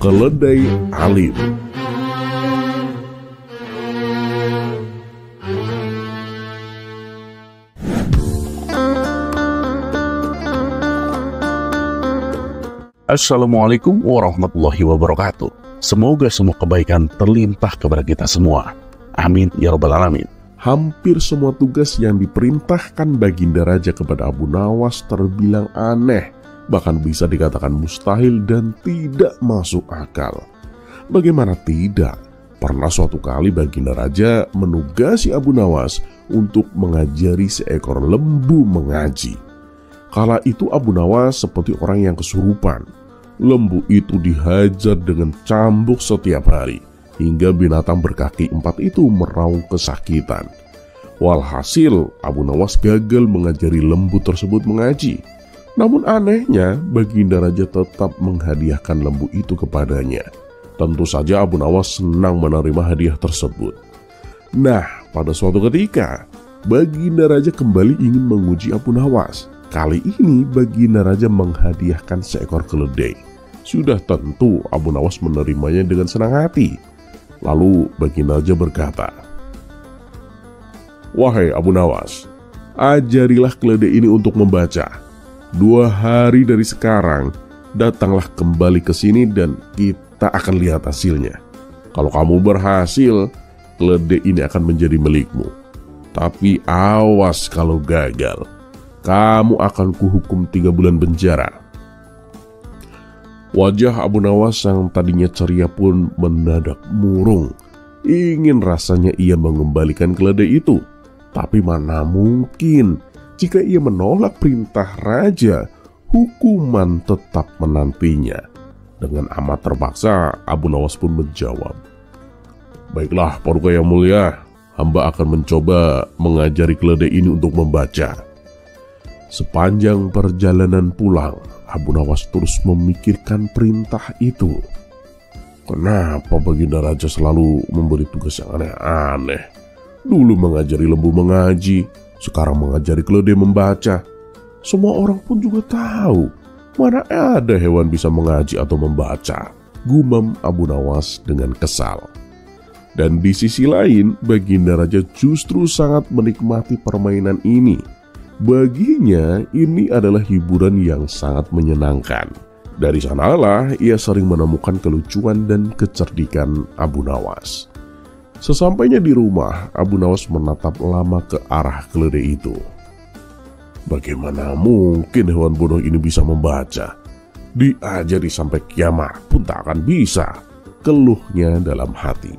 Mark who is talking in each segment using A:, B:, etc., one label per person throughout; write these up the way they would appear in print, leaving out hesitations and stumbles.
A: Keledai Alim. Assalamualaikum warahmatullahi wabarakatuh. Semoga semua kebaikan terlimpah kepada kita semua. Amin ya rabbal alamin. Hampir semua tugas yang diperintahkan Baginda Raja kepada Abu Nawas terbilang aneh, bahkan bisa dikatakan mustahil dan tidak masuk akal. Bagaimana tidak? Pernah suatu kali Baginda Raja menugasi Abu Nawas untuk mengajari seekor lembu mengaji. Kala itu Abu Nawas seperti orang yang kesurupan. Lembu itu dihajar dengan cambuk setiap hari, hingga binatang berkaki 4 itu meraung kesakitan. Walhasil Abu Nawas gagal mengajari lembu tersebut mengaji. Namun anehnya Baginda Raja tetap menghadiahkan lembu itu kepadanya. Tentu saja Abu Nawas senang menerima hadiah tersebut. Nah, pada suatu ketika Baginda Raja kembali ingin menguji Abu Nawas. Kali ini Baginda Raja menghadiahkan seekor keledai. Sudah tentu Abu Nawas menerimanya dengan senang hati. Lalu Baginda Raja berkata, "Wahai Abu Nawas, ajarilah keledai ini untuk membaca. 2 hari dari sekarang, datanglah kembali ke sini dan kita akan lihat hasilnya. Kalau kamu berhasil, keledai ini akan menjadi milikmu. Tapi awas kalau gagal, kamu akan kuhukum 3 bulan penjara." Wajah Abu Nawas yang tadinya ceria pun mendadak murung. Ingin rasanya ia mengembalikan keledai itu. Tapi mana mungkin, jika ia menolak perintah raja, hukuman tetap menantinya. Dengan amat terpaksa, Abu Nawas pun menjawab, "Baiklah Paduka yang mulia, hamba akan mencoba mengajari keledai ini untuk membaca." Sepanjang perjalanan pulang, Abu Nawas terus memikirkan perintah itu. Kenapa Baginda Raja selalu memberi tugas yang aneh-aneh? Dulu mengajari lembu mengaji, sekarang mengajari keledai membaca. Semua orang pun juga tahu, mana ada hewan bisa mengaji atau membaca, gumam Abu Nawas dengan kesal. Dan di sisi lain, Baginda Raja justru sangat menikmati permainan ini. Baginya, ini adalah hiburan yang sangat menyenangkan. Dari sanalah ia sering menemukan kelucuan dan kecerdikan Abu Nawas. Sesampainya di rumah, Abu Nawas menatap lama ke arah keledai itu. Bagaimana mungkin hewan bodoh ini bisa membaca? Diajari sampai kiamat pun tak akan bisa, keluhnya dalam hati.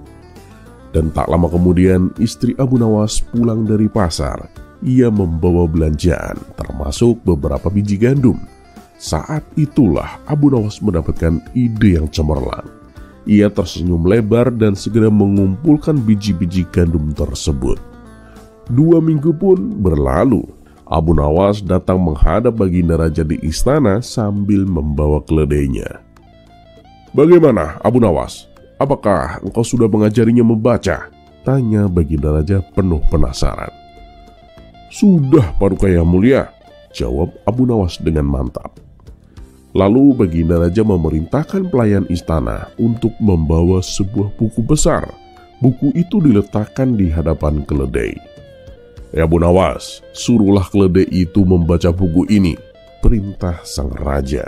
A: Dan tak lama kemudian istri Abu Nawas pulang dari pasar. Ia membawa belanjaan, termasuk beberapa biji gandum. Saat itulah Abu Nawas mendapatkan ide yang cemerlang. Ia tersenyum lebar dan segera mengumpulkan biji-biji gandum tersebut. 2 minggu pun berlalu. Abu Nawas datang menghadap Baginda Raja di istana sambil membawa keledainya. "Bagaimana Abu Nawas? Apakah engkau sudah mengajarinya membaca?" tanya Baginda Raja penuh penasaran. "Sudah Paduka yang mulia," jawab Abu Nawas dengan mantap. Lalu Baginda Raja memerintahkan pelayan istana untuk membawa sebuah buku besar. Buku itu diletakkan di hadapan keledai. "Ya Abu Nawas, suruhlah keledai itu membaca buku ini," perintah sang raja.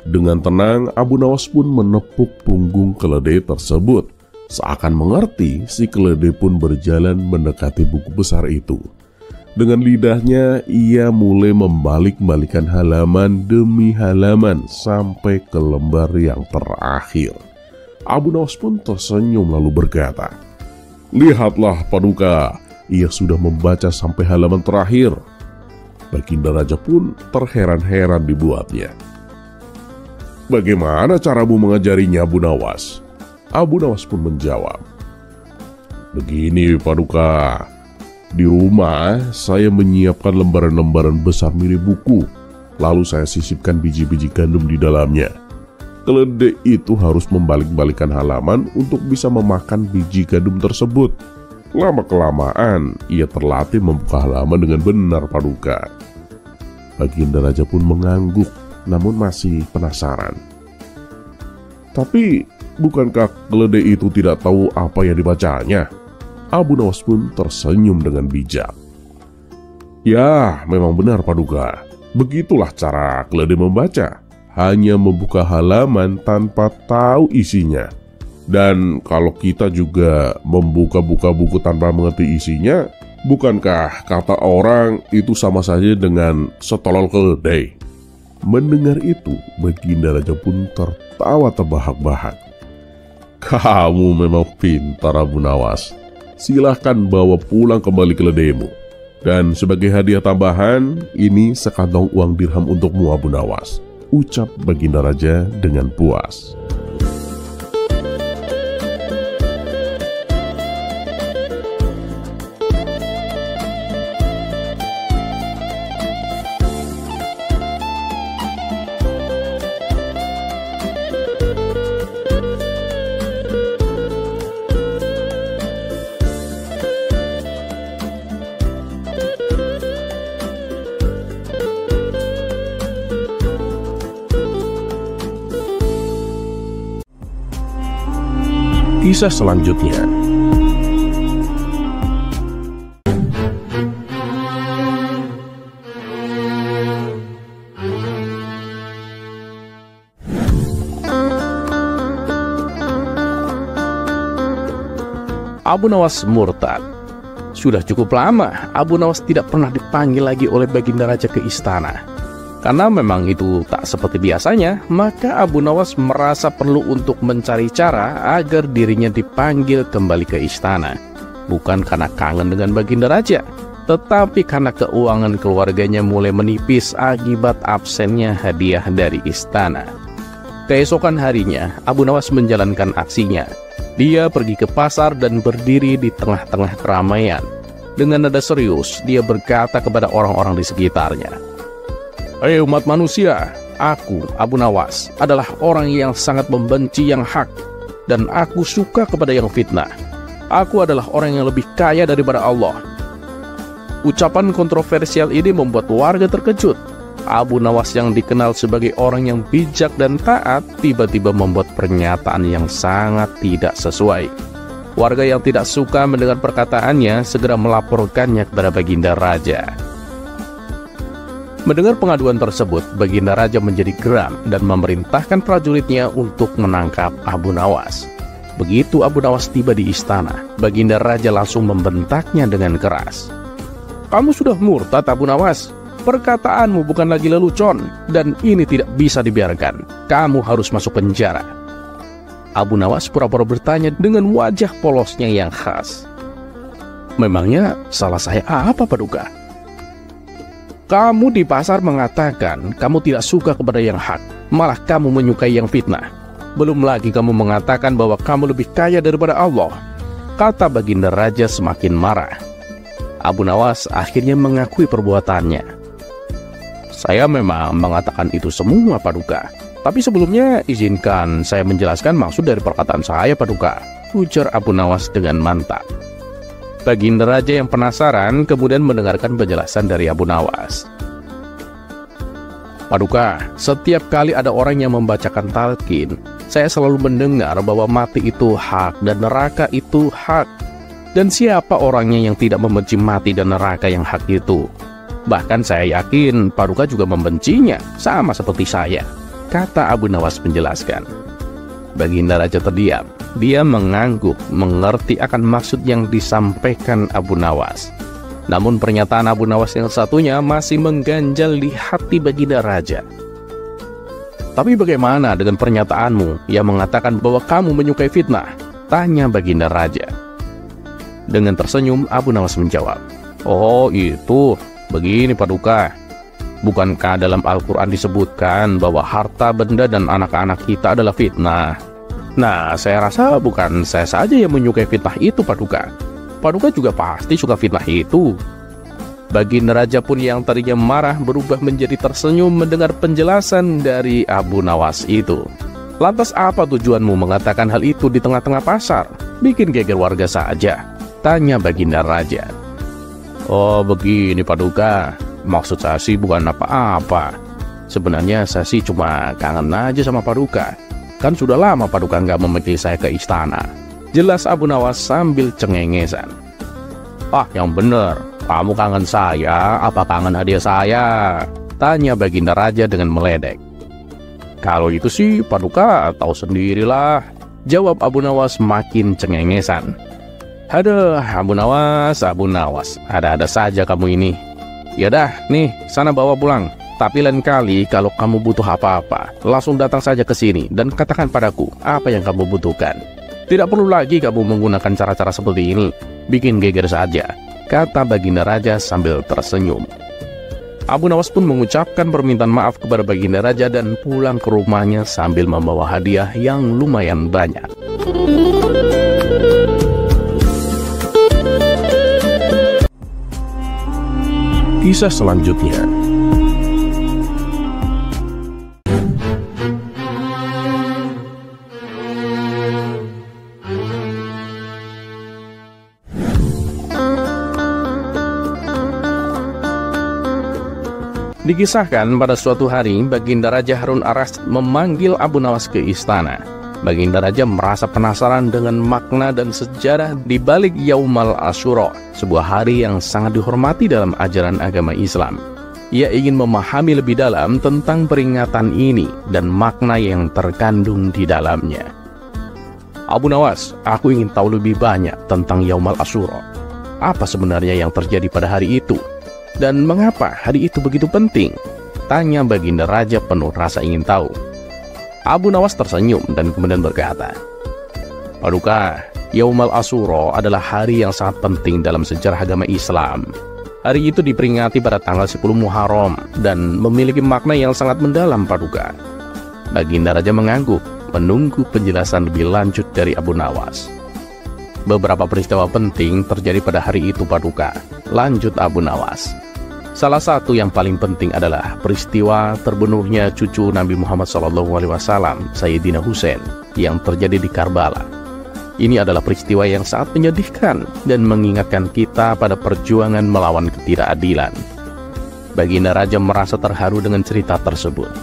A: Dengan tenang, Abu Nawas pun menepuk punggung keledai tersebut. Seakan mengerti, si keledai pun berjalan mendekati buku besar itu. Dengan lidahnya, ia mulai membalik-balikan halaman demi halaman sampai ke lembar yang terakhir. Abu Nawas pun tersenyum lalu berkata, "Lihatlah Paduka, ia sudah membaca sampai halaman terakhir." Baginda Raja pun terheran-heran dibuatnya. "Bagaimana caramu mengajarinya Abu Nawas?" Abu Nawas pun menjawab, "Begini Paduka. Di rumah, saya menyiapkan lembaran-lembaran besar mirip buku. Lalu saya sisipkan biji-biji gandum di dalamnya. Keledai itu harus membalik-balikan halaman untuk bisa memakan biji gandum tersebut. Lama-kelamaan, ia terlatih membuka halaman dengan benar Paduka." Baginda Raja pun mengangguk, namun masih penasaran. "Tapi Bukankah keledai itu tidak tahu apa yang dibacanya? Abu Nawas pun tersenyum dengan bijak. Ya, memang benar Paduka. Begitulah cara keledai membaca. Hanya membuka halaman tanpa tahu isinya. Dan kalau kita juga membuka-buka buku tanpa mengerti isinya, bukankah kata orang itu sama saja dengan setolol keledai? Mendengar itu, Baginda Raja pun tertawa terbahak-bahak. Kamu memang pintar Abu Nawas. Silahkan bawa pulang kembali keledaimu. Dan sebagai hadiah tambahan, ini sekantong uang dirham untukmu Abu Nawas, ucap Baginda Raja dengan puas. Kisah selanjutnya.
B: Abu Nawas murtad. Sudah cukup lama Abu Nawas tidak pernah dipanggil lagi oleh Baginda Raja ke istana. Karena memang itu tak seperti biasanya, maka Abu Nawas merasa perlu untuk mencari cara agar dirinya dipanggil kembali ke istana. Bukan karena kangen dengan Baginda Raja, tetapi karena keuangan keluarganya mulai menipis akibat absennya hadiah dari istana. Keesokan harinya, Abu Nawas menjalankan aksinya. Dia pergi ke pasar dan berdiri di tengah-tengah keramaian. Dengan nada serius, dia berkata kepada orang-orang di sekitarnya, "Hei umat manusia, aku, Abu Nawas, adalah orang yang sangat membenci yang hak, dan aku suka kepada yang fitnah. Aku adalah orang yang lebih kaya daripada Allah." Ucapan kontroversial ini membuat warga terkejut. Abu Nawas yang dikenal sebagai orang yang bijak dan taat, tiba-tiba membuat pernyataan yang sangat tidak sesuai. Warga yang tidak suka mendengar perkataannya segera melaporkannya kepada Baginda Raja. Mendengar pengaduan tersebut, Baginda Raja menjadi geram dan memerintahkan prajuritnya untuk menangkap Abu Nawas. Begitu Abu Nawas tiba di istana, Baginda Raja langsung membentaknya dengan keras. "Kamu sudah murtad Abu Nawas. Perkataanmu bukan lagi lelucon, dan ini tidak bisa dibiarkan. Kamu harus masuk penjara." Abu Nawas pura-pura bertanya dengan wajah polosnya yang khas. "Memangnya salah saya apa, Paduka?" "Kamu di pasar mengatakan kamu tidak suka kepada yang hak, malah kamu menyukai yang fitnah. Belum lagi kamu mengatakan bahwa kamu lebih kaya daripada Allah," kata Baginda Raja semakin marah. Abu Nawas akhirnya mengakui perbuatannya. "Saya memang mengatakan itu semua, Paduka. Tapi sebelumnya izinkan saya menjelaskan maksud dari perkataan saya, Paduka," ujar Abu Nawas dengan mantap. Baginda Raja yang penasaran kemudian mendengarkan penjelasan dari Abu Nawas. "Paduka, setiap kali ada orang yang membacakan talqin, saya selalu mendengar bahwa mati itu hak dan neraka itu hak. Dan siapa orangnya yang tidak membenci mati dan neraka yang hak itu? Bahkan saya yakin Paduka juga membencinya, sama seperti saya," kata Abu Nawas menjelaskan. Baginda Raja terdiam. Dia mengangguk, mengerti akan maksud yang disampaikan Abu Nawas. Namun pernyataan Abu Nawas yang satunya masih mengganjal di hati Baginda Raja. "Tapi bagaimana dengan pernyataanmu yang mengatakan bahwa kamu menyukai fitnah?" tanya Baginda Raja. Dengan tersenyum, Abu Nawas menjawab, "Oh itu, begini Paduka. Bukankah dalam Al-Quran disebutkan bahwa harta benda dan anak-anak kita adalah fitnah? Nah, saya rasa bukan saya saja yang menyukai fitnah itu, Paduka. Paduka juga pasti suka fitnah itu." Baginda Raja pun yang tadinya marah berubah menjadi tersenyum mendengar penjelasan dari Abu Nawas itu. "Lantas apa tujuanmu mengatakan hal itu di tengah-tengah pasar? Bikin geger warga saja," tanya Baginda Raja. "Oh begini Paduka, maksud saya sih bukan apa-apa. Sebenarnya saya sih cuma kangen aja sama Paduka. Kan sudah lama Paduka nggak memanggil saya ke istana. Jelas Abu Nawas sambil cengengesan. Ah, yang bener, kamu kangen saya, apa kangen hadiah saya? Tanya Baginda Raja dengan meledek. Kalau itu sih Paduka tahu sendirilah, jawab Abu Nawas makin cengengesan. Aduh, Abu Nawas, ada-ada saja kamu ini. Yaudah, nih, sana bawa pulang. Tapi lain kali kalau kamu butuh apa-apa, langsung datang saja ke sini dan katakan padaku apa yang kamu butuhkan. Tidak perlu lagi kamu menggunakan cara-cara seperti ini, bikin geger saja, kata Baginda Raja sambil tersenyum. Abu Nawas pun mengucapkan permintaan maaf kepada Baginda Raja dan pulang ke rumahnya sambil membawa hadiah yang lumayan banyak.
A: Kisah selanjutnya.
B: Dikisahkan pada suatu hari Baginda Raja Harun Ar-Rasyid memanggil Abu Nawas ke istana. Baginda Raja merasa penasaran dengan makna dan sejarah di balik Yaumal Asyura, sebuah hari yang sangat dihormati dalam ajaran agama Islam. Ia ingin memahami lebih dalam tentang peringatan ini dan makna yang terkandung di dalamnya. Abu Nawas, aku ingin tahu lebih banyak tentang Yaumal Asyura. Apa sebenarnya yang terjadi pada hari itu? Dan mengapa hari itu begitu penting? Tanya Baginda Raja penuh rasa ingin tahu. Abu Nawas tersenyum dan kemudian berkata, Paduka, Yaumal Asyura adalah hari yang sangat penting dalam sejarah agama Islam. Hari itu diperingati pada tanggal 10 Muharram dan memiliki makna yang sangat mendalam, Paduka. Baginda Raja mengangguk, menunggu penjelasan lebih lanjut dari Abu Nawas. Beberapa peristiwa penting terjadi pada hari itu, Paduka, lanjut Abu Nawas. Salah satu yang paling penting adalah peristiwa terbunuhnya cucu Nabi Muhammad SAW, Sayyidina Husain, yang terjadi di Karbala. Ini adalah peristiwa yang sangat menyedihkan dan mengingatkan kita pada perjuangan melawan ketidakadilan. Baginda Raja merasa terharu dengan cerita tersebut.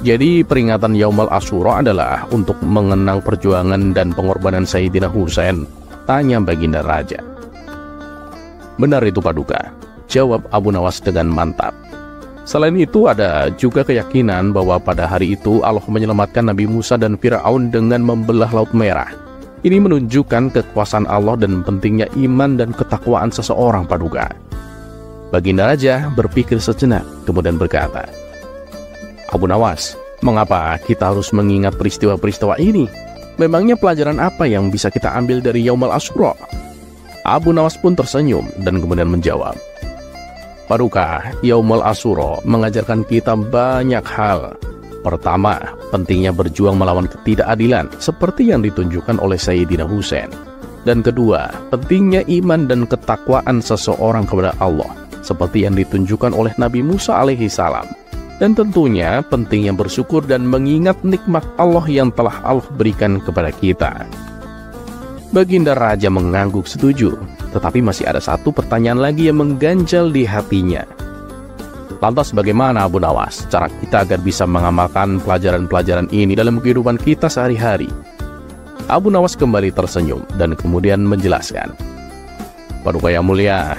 B: Jadi peringatan Yaumal Asyura adalah untuk mengenang perjuangan dan pengorbanan Sayyidina Husain, tanya Baginda Raja. Benar itu, Paduka, jawab Abu Nawas dengan mantap. Selain itu ada juga keyakinan bahwa pada hari itu Allah menyelamatkan Nabi Musa dan Fir'aun dengan membelah Laut Merah. Ini menunjukkan kekuasaan Allah dan pentingnya iman dan ketakwaan seseorang, Paduka. Baginda Raja berpikir sejenak kemudian berkata, Abu Nawas, mengapa kita harus mengingat peristiwa-peristiwa ini? Memangnya pelajaran apa yang bisa kita ambil dari Yaumal Asyura? Abu Nawas pun tersenyum dan kemudian menjawab, Paduka, Yaumal Asyura mengajarkan kita banyak hal. Pertama, pentingnya berjuang melawan ketidakadilan seperti yang ditunjukkan oleh Sayyidina Husain. Dan kedua, pentingnya iman dan ketakwaan seseorang kepada Allah seperti yang ditunjukkan oleh Nabi Musa alaihi salam. Dan tentunya pentingnya bersyukur dan mengingat nikmat Allah yang telah Allah berikan kepada kita. Baginda Raja mengangguk setuju, tetapi masih ada satu pertanyaan lagi yang mengganjal di hatinya. Lantas bagaimana, Abu Nawas, cara kita agar bisa mengamalkan pelajaran-pelajaran ini dalam kehidupan kita sehari-hari? Abu Nawas kembali tersenyum dan kemudian menjelaskan, Paduka yang mulia,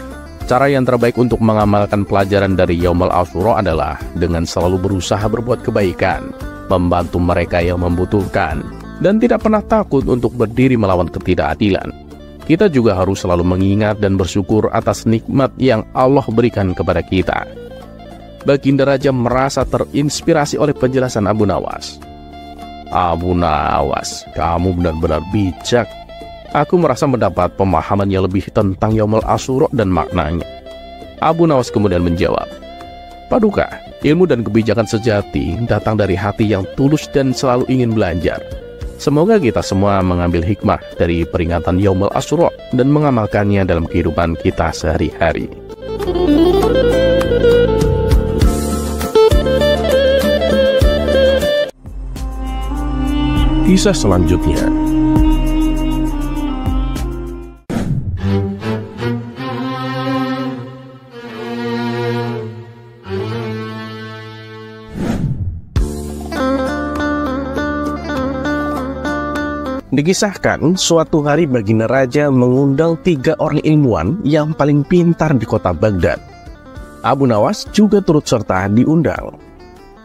B: cara yang terbaik untuk mengamalkan pelajaran dari Yaumal Asyura adalah dengan selalu berusaha berbuat kebaikan, membantu mereka yang membutuhkan, dan tidak pernah takut untuk berdiri melawan ketidakadilan. Kita juga harus selalu mengingat dan bersyukur atas nikmat yang Allah berikan kepada kita. Baginda Raja merasa terinspirasi oleh penjelasan Abu Nawas. Abu Nawas, kamu benar-benar bijak. Aku merasa mendapat pemahaman yang lebih tentang Yaumal Asyura dan maknanya. Abu Nawas kemudian menjawab, Paduka, ilmu dan kebijakan sejati datang dari hati yang tulus dan selalu ingin belajar. Semoga kita semua mengambil hikmah dari peringatan Yaumal Asyura dan mengamalkannya dalam kehidupan kita sehari-hari.
A: Kisah selanjutnya.
B: Dikisahkan, suatu hari Baginda Raja mengundang 3 orang ilmuwan yang paling pintar di kota Baghdad. Abu Nawas juga turut serta diundang.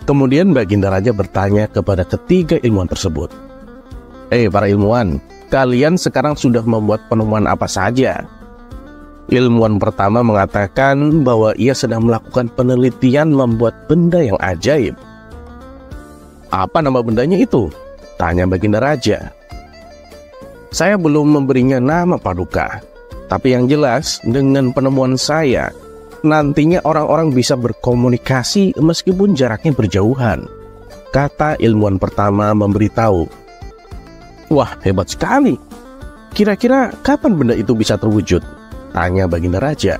B: Kemudian Baginda Raja bertanya kepada ketiga ilmuwan tersebut, para ilmuwan, kalian sekarang sudah membuat penemuan apa saja? Ilmuwan pertama mengatakan bahwa ia sedang melakukan penelitian membuat benda yang ajaib. Apa nama bendanya itu? Tanya Baginda Raja. Saya belum memberinya nama, Paduka. Tapi yang jelas, dengan penemuan saya, nantinya orang-orang bisa berkomunikasi meskipun jaraknya berjauhan, kata ilmuwan pertama memberitahu. Wah, hebat sekali. Kira-kira kapan benda itu bisa terwujud? Tanya Baginda Raja.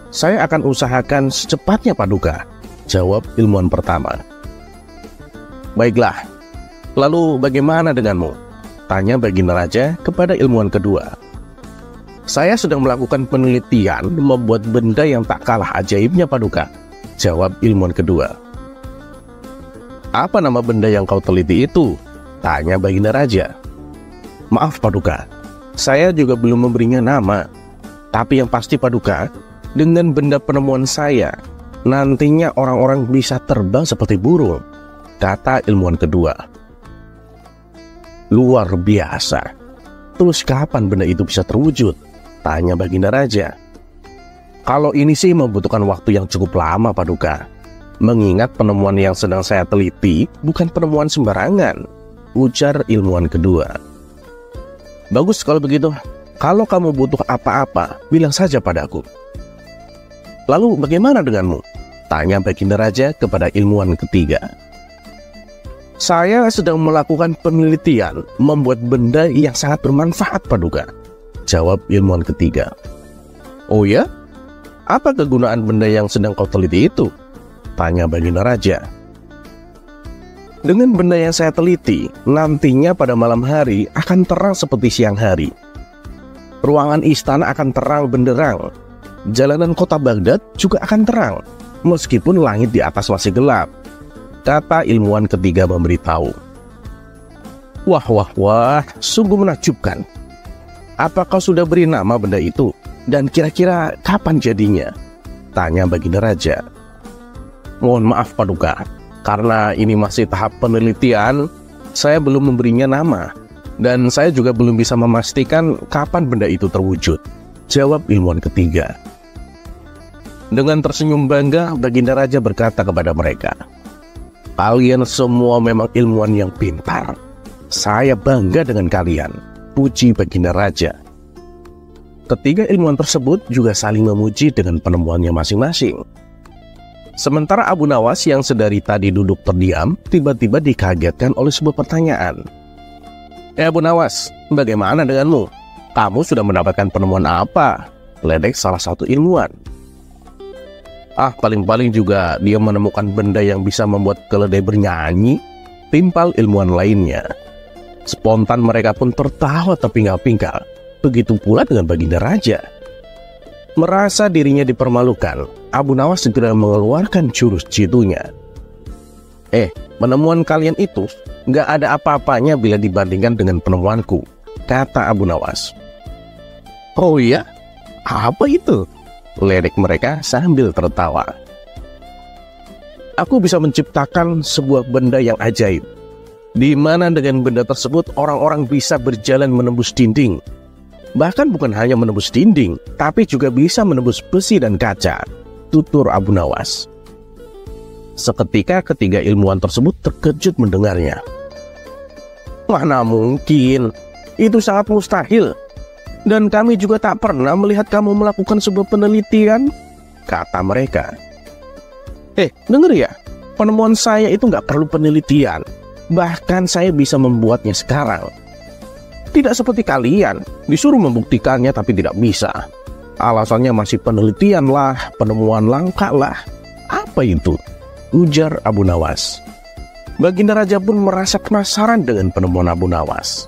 B: Saya akan usahakan secepatnya, Paduka, jawab ilmuwan pertama. Baiklah, lalu bagaimana denganmu? Tanya Baginda Raja kepada ilmuwan kedua. Saya sedang melakukan penelitian membuat benda yang tak kalah ajaibnya, Paduka, jawab ilmuwan kedua. Apa nama benda yang kau teliti itu? Tanya Baginda Raja. Maaf, Paduka, saya juga belum memberinya nama. Tapi yang pasti, Paduka, dengan benda penemuan saya, nantinya orang-orang bisa terbang seperti burung, kata ilmuwan kedua. Luar biasa. Terus kapan benda itu bisa terwujud? Tanya Baginda Raja. Kalau ini sih membutuhkan waktu yang cukup lama, Paduka. Mengingat penemuan yang sedang saya teliti bukan penemuan sembarangan, ujar ilmuwan kedua. Bagus kalau begitu. Kalau kamu butuh apa-apa, bilang saja padaku. Lalu bagaimana denganmu? Tanya Baginda Raja kepada ilmuwan ketiga. Saya sedang melakukan penelitian membuat benda yang sangat bermanfaat, Paduka, jawab ilmuwan ketiga. Oh ya? Apa kegunaan benda yang sedang kau teliti itu? Tanya Baginda Raja. Dengan benda yang saya teliti, nantinya pada malam hari akan terang seperti siang hari. Ruangan istana akan terang benderang. Jalanan kota Baghdad juga akan terang, meskipun langit di atas masih gelap, kata ilmuwan ketiga memberitahu. Wah, sungguh menakjubkan. Apa kau sudah beri nama benda itu? Dan kira-kira kapan jadinya? Tanya Baginda Raja. Mohon maaf, Paduka, karena ini masih tahap penelitian, saya belum memberinya nama. Dan saya juga belum bisa memastikan kapan benda itu terwujud, jawab ilmuwan ketiga. Dengan tersenyum bangga, Baginda Raja berkata kepada mereka, kalian semua memang ilmuwan yang pintar. Saya bangga dengan kalian, puji Baginda Raja. Ketiga ilmuwan tersebut juga saling memuji dengan penemuannya masing-masing. Sementara Abu Nawas yang sedari tadi duduk terdiam, tiba-tiba dikagetkan oleh sebuah pertanyaan. Abu Nawas, bagaimana denganmu? Kamu sudah mendapatkan penemuan apa? Ledek salah satu ilmuwan. Paling-paling juga dia menemukan benda yang bisa membuat keledai bernyanyi, timpal ilmuwan lainnya. Spontan mereka pun tertawa terpinggal-pinggal. Begitu pula dengan Baginda Raja. Merasa dirinya dipermalukan, Abu Nawas segera mengeluarkan jurus jitunya. Penemuan kalian itu nggak ada apa-apanya bila dibandingkan dengan penemuanku, kata Abu Nawas. Oh iya? Apa itu? Ledek mereka sambil tertawa. Aku bisa menciptakan sebuah benda yang ajaib, di mana dengan benda tersebut orang-orang bisa berjalan menembus dinding. Bahkan bukan hanya menembus dinding, tapi juga bisa menembus besi dan kaca, tutur Abu Nawas. Seketika ketiga ilmuwan tersebut terkejut mendengarnya. Mana mungkin, itu sangat mustahil. Dan kami juga tak pernah melihat kamu melakukan sebuah penelitian, kata mereka. Dengar ya, penemuan saya itu nggak perlu penelitian. Bahkan saya bisa membuatnya sekarang. Tidak seperti kalian, disuruh membuktikannya tapi tidak bisa. Alasannya masih penelitian lah, penemuan langka lah. Apa itu? Ujar Abu Nawas. Baginda Raja pun merasa penasaran dengan penemuan Abu Nawas.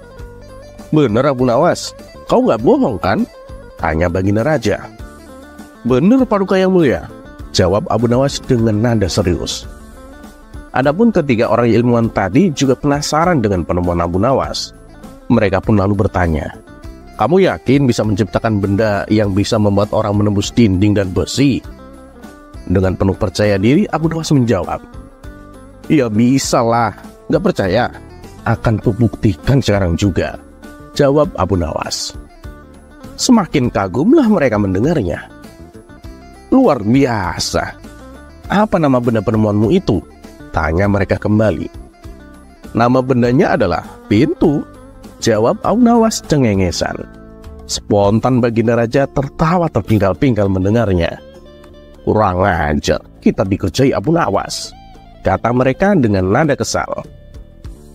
B: Benar Abu Nawas, kau nggak bohong kan? Tanya Baginda Raja. Benar Paduka yang mulia, jawab Abu Nawas dengan nada serius. Adapun ketiga orang ilmuwan tadi juga penasaran dengan penemuan Abu Nawas. Mereka pun lalu bertanya, "Kamu yakin bisa menciptakan benda yang bisa membuat orang menembus dinding dan besi?" Dengan penuh percaya diri, Abu Nawas menjawab, "Ya bisa lah, nggak percaya? Akan kubuktikan sekarang juga," jawab Abu Nawas. Semakin kagumlah mereka mendengarnya. "Luar biasa. Apa nama benda penemuanmu itu?" tanya mereka kembali. "Nama bendanya adalah pintu," jawab Abu Nawas cengengesan. Spontan Baginda Raja tertawa terpinggal-pinggal mendengarnya. "Kurang ajar, kita dikerjai Abu Nawas," kata mereka dengan nada kesal.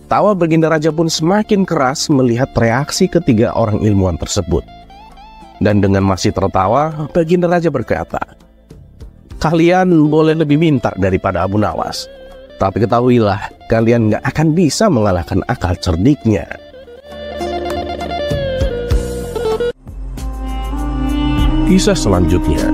B: Tawa Baginda Raja pun semakin keras melihat reaksi ketiga orang ilmuwan tersebut. Dan dengan masih tertawa, Baginda Raja berkata, "Kalian boleh lebih pintar daripada Abu Nawas, tapi ketahuilah, kalian gak akan bisa mengalahkan akal cerdiknya."
A: Kisah selanjutnya.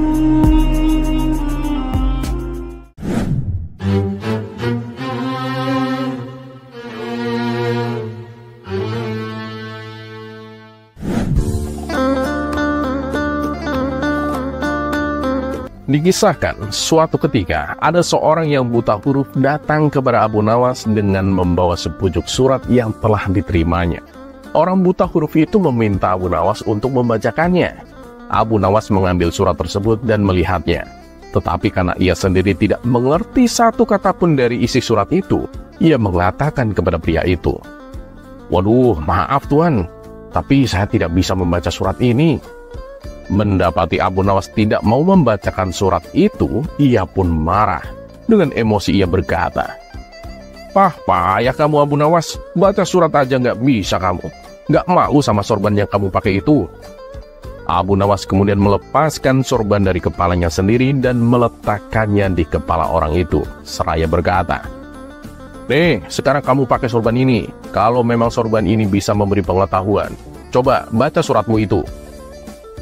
B: Dikisahkan, suatu ketika ada seorang yang buta huruf datang kepada Abu Nawas dengan membawa sepucuk surat yang telah diterimanya. Orang buta huruf itu meminta Abu Nawas untuk membacakannya. Abu Nawas mengambil surat tersebut dan melihatnya. Tetapi karena ia sendiri tidak mengerti satu kata pun dari isi surat itu, ia mengatakan kepada pria itu, "Waduh, maaf Tuan, tapi saya tidak bisa membaca surat ini." Mendapati Abu Nawas tidak mau membacakan surat itu, ia pun marah. Dengan emosi ia berkata, Payah kamu Abu Nawas, baca surat aja nggak bisa kamu. Nggak mau sama sorban yang kamu pakai itu." Abu Nawas kemudian melepaskan sorban dari kepalanya sendiri dan meletakkannya di kepala orang itu, seraya berkata, "Nih, sekarang kamu pakai sorban ini. Kalau memang sorban ini bisa memberi pengetahuan, coba baca suratmu itu."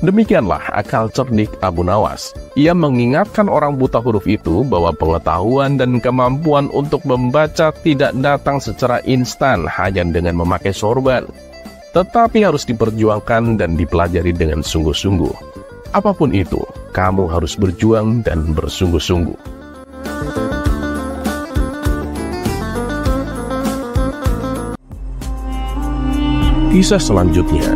B: Demikianlah akal cerdik Abu Nawas. Ia mengingatkan orang buta huruf itu bahwa pengetahuan dan kemampuan untuk membaca tidak datang secara instan hanya dengan memakai sorban, tetapi harus diperjuangkan dan dipelajari dengan sungguh-sungguh. Apapun itu, kamu harus berjuang dan bersungguh-sungguh.
A: Kisah selanjutnya.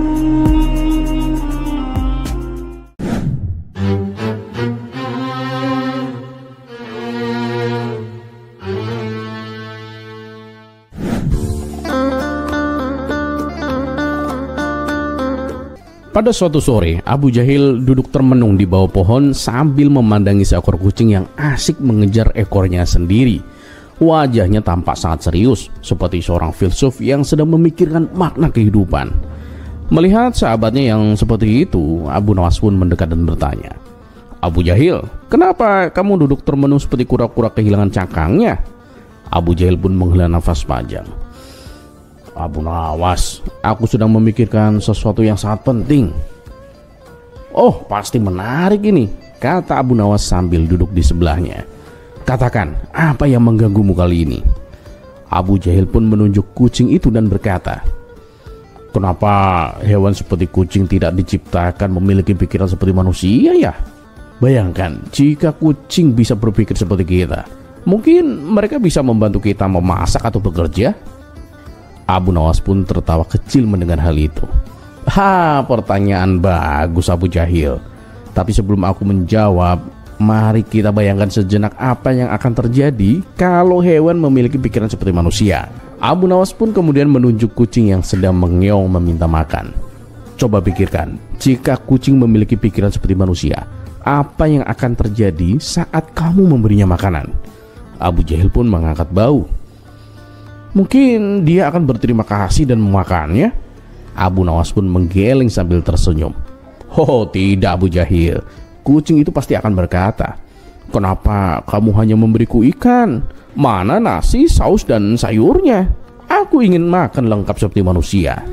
C: Pada suatu sore, Abu Jahil duduk termenung di bawah pohon sambil memandangi seekor kucing yang asik mengejar ekornya sendiri. Wajahnya tampak sangat serius, seperti seorang filsuf yang sedang memikirkan makna kehidupan. Melihat sahabatnya yang seperti itu, Abu Nawas pun mendekat dan bertanya, "Abu Jahil, kenapa kamu duduk termenung seperti kura-kura kehilangan cangkangnya?" Abu Jahil pun menghela nafas panjang. "Abu Nawas, aku sedang memikirkan sesuatu yang sangat penting." "Oh, pasti menarik ini," kata Abu Nawas sambil duduk di sebelahnya. "Katakan, apa yang mengganggumu kali ini?" Abu Jahil pun menunjuk kucing itu dan berkata, "Kenapa hewan seperti kucing tidak diciptakan memiliki pikiran seperti manusia ya? Bayangkan, jika kucing bisa berpikir seperti kita, mungkin mereka bisa membantu kita memasak atau bekerja." Abu Nawas pun tertawa kecil mendengar hal itu. Pertanyaan bagus Abu Jahil. Tapi sebelum aku menjawab, mari kita bayangkan sejenak apa yang akan terjadi kalau hewan memiliki pikiran seperti manusia. Abu Nawas pun kemudian menunjuk kucing yang sedang mengeong meminta makan. Coba pikirkan, jika kucing memiliki pikiran seperti manusia, apa yang akan terjadi saat kamu memberinya makanan? Abu Jahil pun mengangkat bahu. Mungkin dia akan berterima kasih dan memakannya. Abu Nawas pun menggeleng sambil tersenyum. Tidak Abu Jahil, kucing itu pasti akan berkata, "Kenapa kamu hanya memberiku ikan? Mana nasi, saus, dan sayurnya? Aku ingin makan lengkap seperti manusia."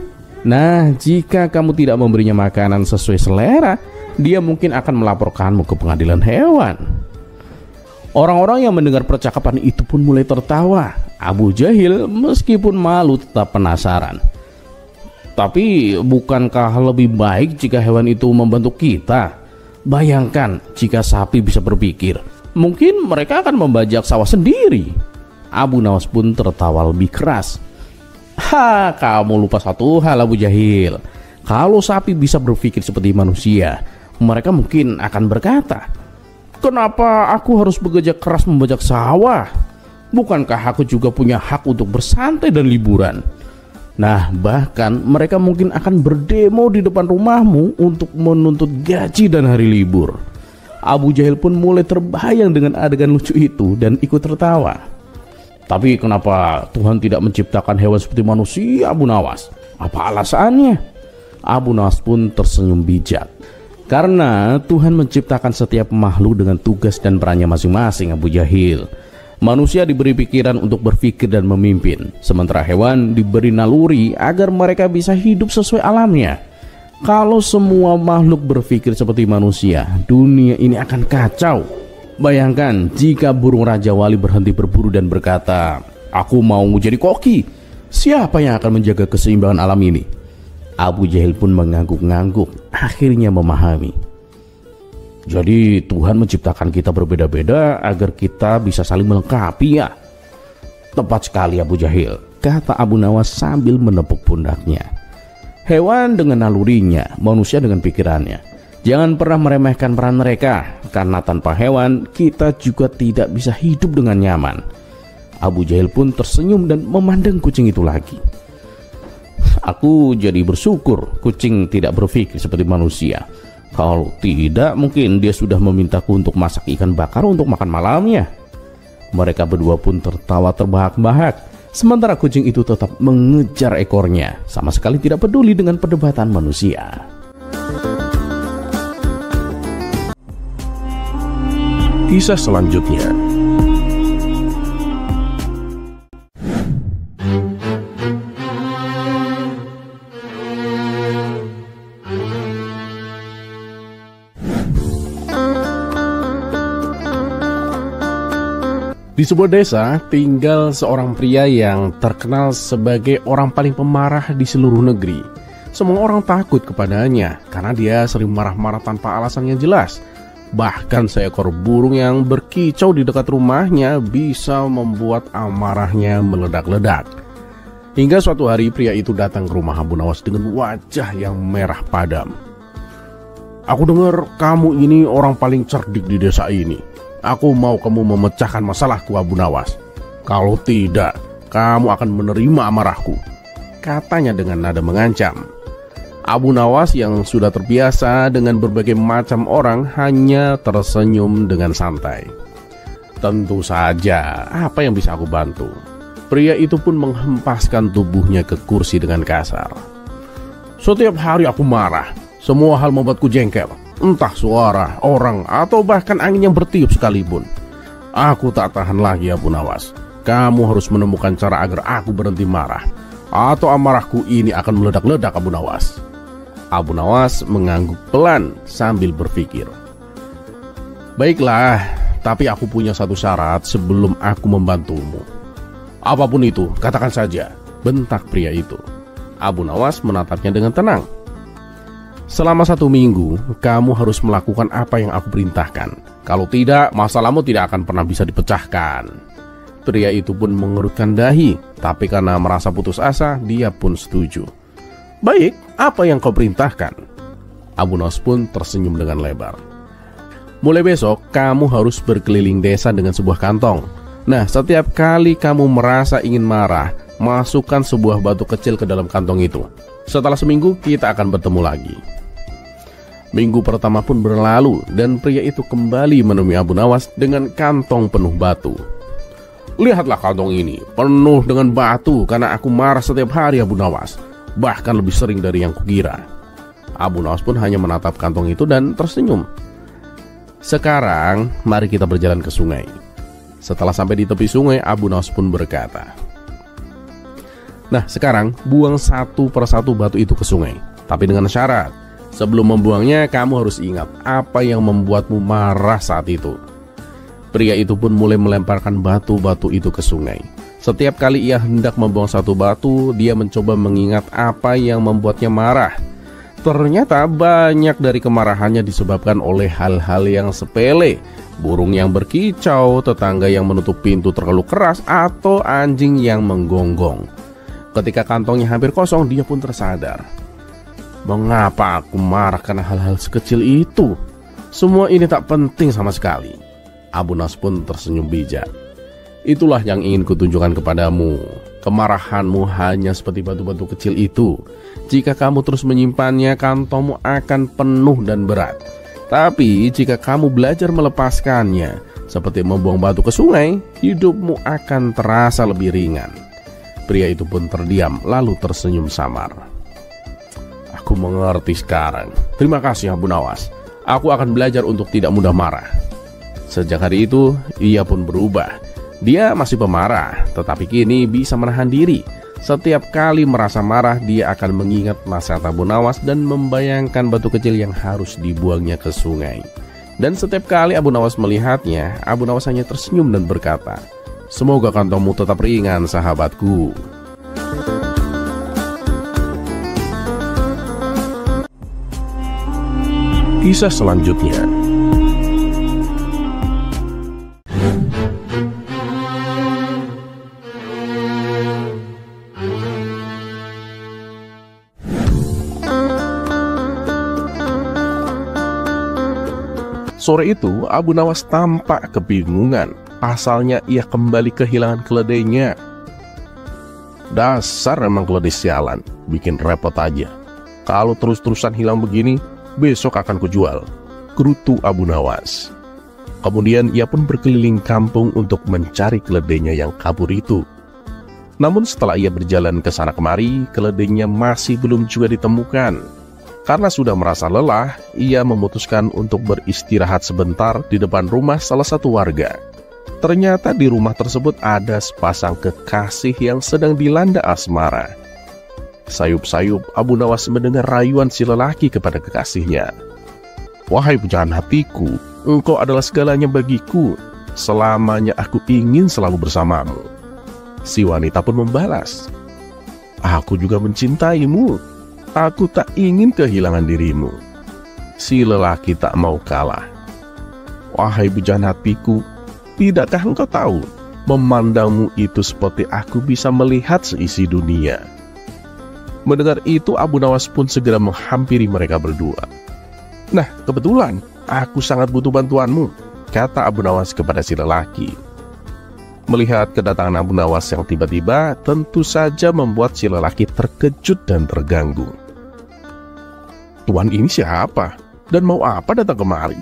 C: Nah, jika kamu tidak memberinya makanan sesuai selera, dia mungkin akan melaporkanmu ke pengadilan hewan. Orang-orang yang mendengar percakapan itu pun mulai tertawa. Abu Jahil meskipun malu tetap penasaran. Tapi bukankah lebih baik jika hewan itu membantu kita? Bayangkan jika sapi bisa berpikir, mungkin mereka akan membajak sawah sendiri. Abu Nawas pun tertawa lebih keras. Kamu lupa satu hal, Abu Jahil. Kalau sapi bisa berpikir seperti manusia, mereka mungkin akan berkata, kenapa aku harus bekerja keras membajak sawah? Bukankah aku juga punya hak untuk bersantai dan liburan? Nah, bahkan mereka mungkin akan berdemo di depan rumahmu untuk menuntut gaji dan hari libur. Abu Jahil pun mulai terbayang dengan adegan lucu itu dan ikut tertawa. Tapi kenapa Tuhan tidak menciptakan hewan seperti manusia, Abu Nawas? Apa alasannya? Abu Nawas pun tersenyum bijak. Karena Tuhan menciptakan setiap makhluk dengan tugas dan perannya masing-masing, Abu Jahil. Manusia diberi pikiran untuk berpikir dan memimpin, sementara hewan diberi naluri agar mereka bisa hidup sesuai alamnya. Kalau semua makhluk berpikir seperti manusia, dunia ini akan kacau. Bayangkan jika burung Raja Wali berhenti berburu dan berkata, aku mau jadi koki. Siapa yang akan menjaga keseimbangan alam ini? Abu Jahil pun mengangguk-ngangguk, akhirnya memahami. Jadi Tuhan menciptakan kita berbeda-beda agar kita bisa saling melengkapi, ya? Tepat sekali, Abu Jahil, kata Abu Nawas sambil menepuk pundaknya. Hewan dengan nalurinya, manusia dengan pikirannya. Jangan pernah meremehkan peran mereka, karena tanpa hewan kita juga tidak bisa hidup dengan nyaman. Abu Jahil pun tersenyum dan memandang kucing itu lagi. Aku jadi bersyukur kucing tidak berpikir seperti manusia. Kalau tidak, mungkin dia sudah memintaku untuk masak ikan bakar untuk makan malamnya. Mereka berdua pun tertawa terbahak-bahak, sementara kucing itu tetap mengejar ekornya, sama sekali tidak peduli dengan perdebatan manusia.
A: Kisah selanjutnya.
B: Di sebuah desa tinggal seorang pria yang terkenal sebagai orang paling pemarah di seluruh negeri. Semua orang takut kepadanya karena dia sering marah-marah tanpa alasan yang jelas. Bahkan seekor burung yang berkicau di dekat rumahnya bisa membuat amarahnya meledak-ledak. Hingga suatu hari pria itu datang ke rumah Abu Nawas dengan wajah yang merah padam. Aku dengar kamu ini orang paling cerdik di desa ini. Aku mau kamu memecahkan masalahku, Abu Nawas. Kalau tidak, kamu akan menerima amarahku, katanya dengan nada mengancam. Abu Nawas yang sudah terbiasa dengan berbagai macam orang hanya tersenyum dengan santai. Tentu saja, apa yang bisa aku bantu? Pria itu pun menghempaskan tubuhnya ke kursi dengan kasar. Setiap hari aku marah, semua hal membuatku jengkel. Entah suara, orang, atau bahkan angin yang bertiup sekalipun. Aku tak tahan lagi, Abu Nawas. Kamu harus menemukan cara agar aku berhenti marah, atau amarahku ini akan meledak-ledak, Abu Nawas. Abu Nawas mengangguk pelan sambil berpikir. Baiklah, tapi aku punya satu syarat sebelum aku membantumu. Apapun itu, katakan saja, bentak pria itu. Abu Nawas menatapnya dengan tenang. Selama 1 minggu, kamu harus melakukan apa yang aku perintahkan. Kalau tidak, masalahmu tidak akan pernah bisa dipecahkan. Pria itu pun mengerutkan dahi, tapi karena merasa putus asa, dia pun setuju. Baik, apa yang kau perintahkan? Abu Nawas pun tersenyum dengan lebar. Mulai besok, kamu harus berkeliling desa dengan sebuah kantong. Nah, setiap kali kamu merasa ingin marah, masukkan sebuah batu kecil ke dalam kantong itu. Setelah seminggu, kita akan bertemu lagi. Minggu pertama pun berlalu dan pria itu kembali menemui Abu Nawas dengan kantong penuh batu. Lihatlah kantong ini, penuh dengan batu karena aku marah setiap hari, Abu Nawas. Bahkan lebih sering dari yang kukira. Abu Nawas pun hanya menatap kantong itu dan tersenyum. Sekarang, mari kita berjalan ke sungai. Setelah sampai di tepi sungai, Abu Nawas pun berkata, nah, sekarang buang satu persatu batu itu ke sungai. Tapi dengan syarat, sebelum membuangnya kamu harus ingat apa yang membuatmu marah saat itu. Pria itu pun mulai melemparkan batu-batu itu ke sungai. Setiap kali ia hendak membuang satu batu, dia mencoba mengingat apa yang membuatnya marah. Ternyata banyak dari kemarahannya disebabkan oleh hal-hal yang sepele. Burung yang berkicau, tetangga yang menutup pintu terlalu keras, atau anjing yang menggonggong. Ketika kantongnya hampir kosong, dia pun tersadar. Mengapa aku marah karena hal-hal sekecil itu? Semua ini tak penting sama sekali. Abu Nawas pun tersenyum bijak. Itulah yang ingin kutunjukkan kepadamu. Kemarahanmu hanya seperti batu-batu kecil itu. Jika kamu terus menyimpannya, kantongmu akan penuh dan berat. Tapi jika kamu belajar melepaskannya, seperti membuang batu ke sungai, hidupmu akan terasa lebih ringan. Pria itu pun terdiam lalu tersenyum samar. Aku mengerti sekarang. Terima kasih Abu Nawas. Aku akan belajar untuk tidak mudah marah. Sejak hari itu, ia pun berubah. Dia masih pemarah, tetapi kini bisa menahan diri. Setiap kali merasa marah, dia akan mengingat nasihat Abu Nawas dan membayangkan batu kecil yang harus dibuangnya ke sungai. Dan setiap kali Abu Nawas melihatnya, Abu Nawas hanya tersenyum dan berkata, "Semoga kantongmu tetap ringan, sahabatku."
A: Kisah selanjutnya. Sore itu, Abu Nawas tampak kebingungan. Pasalnya ia kembali kehilangan keledainya. Dasar emang keledai sialan, bikin repot aja. Kalau terus-terusan hilang begini, besok akan kujual, gerutu Abu Nawas. Kemudian ia pun berkeliling kampung untuk mencari keledainya yang kabur itu. Namun setelah ia berjalan ke sana kemari, keledainya masih belum juga ditemukan. Karena sudah merasa lelah, ia memutuskan untuk beristirahat sebentar di depan rumah salah satu warga. Ternyata di rumah tersebut ada sepasang kekasih yang sedang dilanda asmara. Sayup-sayup Abu Nawas mendengar rayuan si lelaki kepada kekasihnya. "Wahai pujaan hatiku, engkau adalah segalanya bagiku. Selamanya aku ingin selalu bersamamu." Si wanita pun membalas, "Aku juga mencintaimu. Aku tak ingin kehilangan dirimu." Si lelaki tak mau kalah. "Wahai pujaan hatiku, tidakkah engkau tahu, memandangmu itu seperti aku bisa melihat seisi dunia." Mendengar itu, Abu Nawas pun segera menghampiri mereka berdua. "Nah, kebetulan aku sangat butuh bantuanmu," kata Abu Nawas kepada si lelaki. Melihat kedatangan Abu Nawas yang tiba-tiba, tentu saja membuat si lelaki terkejut dan terganggu. "Tuan ini siapa? Dan mau apa datang kemari?"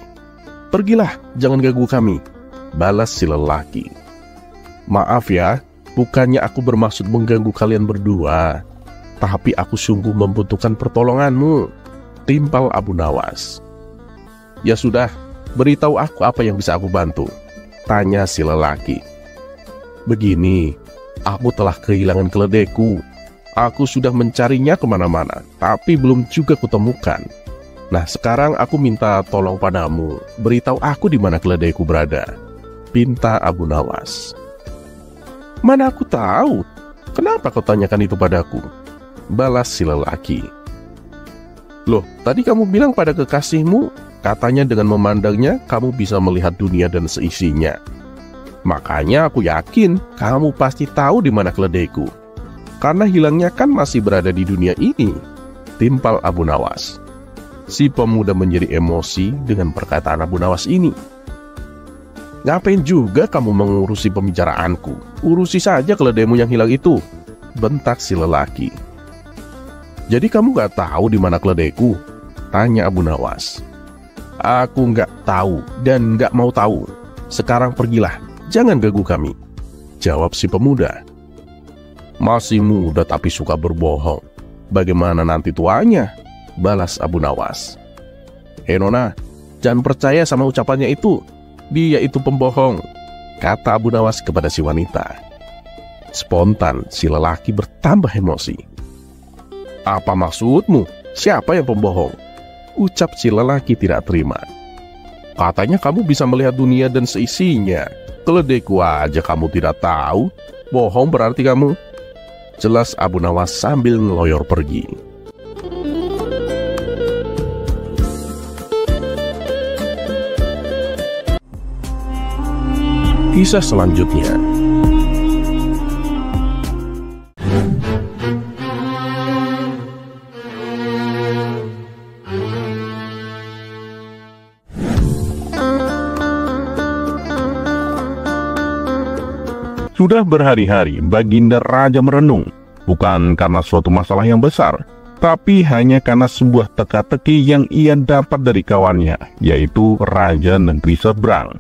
A: "Pergilah, jangan ganggu kami," balas si lelaki. "Maaf ya, bukannya aku bermaksud mengganggu kalian berdua, tapi aku sungguh membutuhkan pertolonganmu," timpal Abu Nawas. "Ya sudah, beritahu aku apa yang bisa aku bantu," tanya si lelaki. "Begini, aku telah kehilangan keledaiku. Aku sudah mencarinya kemana-mana, tapi belum juga kutemukan. Nah, sekarang aku minta tolong padamu, beritahu aku di mana keledaiku berada," pinta Abu Nawas. "Mana aku tahu? Kenapa kau tanyakan itu padaku?" balas si lelaki. "Loh, tadi kamu bilang pada kekasihmu, katanya dengan memandangnya kamu bisa melihat dunia dan seisinya. Makanya aku yakin kamu pasti tahu di mana keledaiku. Karena hilangnya kan masih berada di dunia ini," timpal Abu Nawas. Si pemuda menjadi emosi dengan perkataan Abu Nawas ini. "Ngapain juga kamu mengurusi pembicaraanku? Urusi saja keledaimu yang hilang itu," bentak si lelaki. "Jadi kamu gak tahu di mana keledaiku?" tanya Abu Nawas. "Aku gak tahu dan gak mau tahu. Sekarang pergilah, jangan ganggu kami," jawab si pemuda. "Masih muda tapi suka berbohong. Bagaimana nanti tuanya?" balas Abu Nawas. Nona, jangan percaya sama ucapannya itu. Dia itu pembohong," kata Abu Nawas kepada si wanita. Spontan si lelaki bertambah emosi. "Apa maksudmu? Siapa yang pembohong?" ucap si lelaki tidak terima. "Katanya kamu bisa melihat dunia dan seisinya. Keledaiku aja kamu tidak tahu.
B: Bohong berarti kamu, jelas Abu Nawas sambil ngeloyor pergi. Kisah selanjutnya.
D: Sudah berhari-hari Baginda Raja merenung, bukan karena suatu masalah yang besar, tapi hanya karena sebuah teka-teki yang ia dapat dari kawannya, yaitu Raja Negeri Seberang.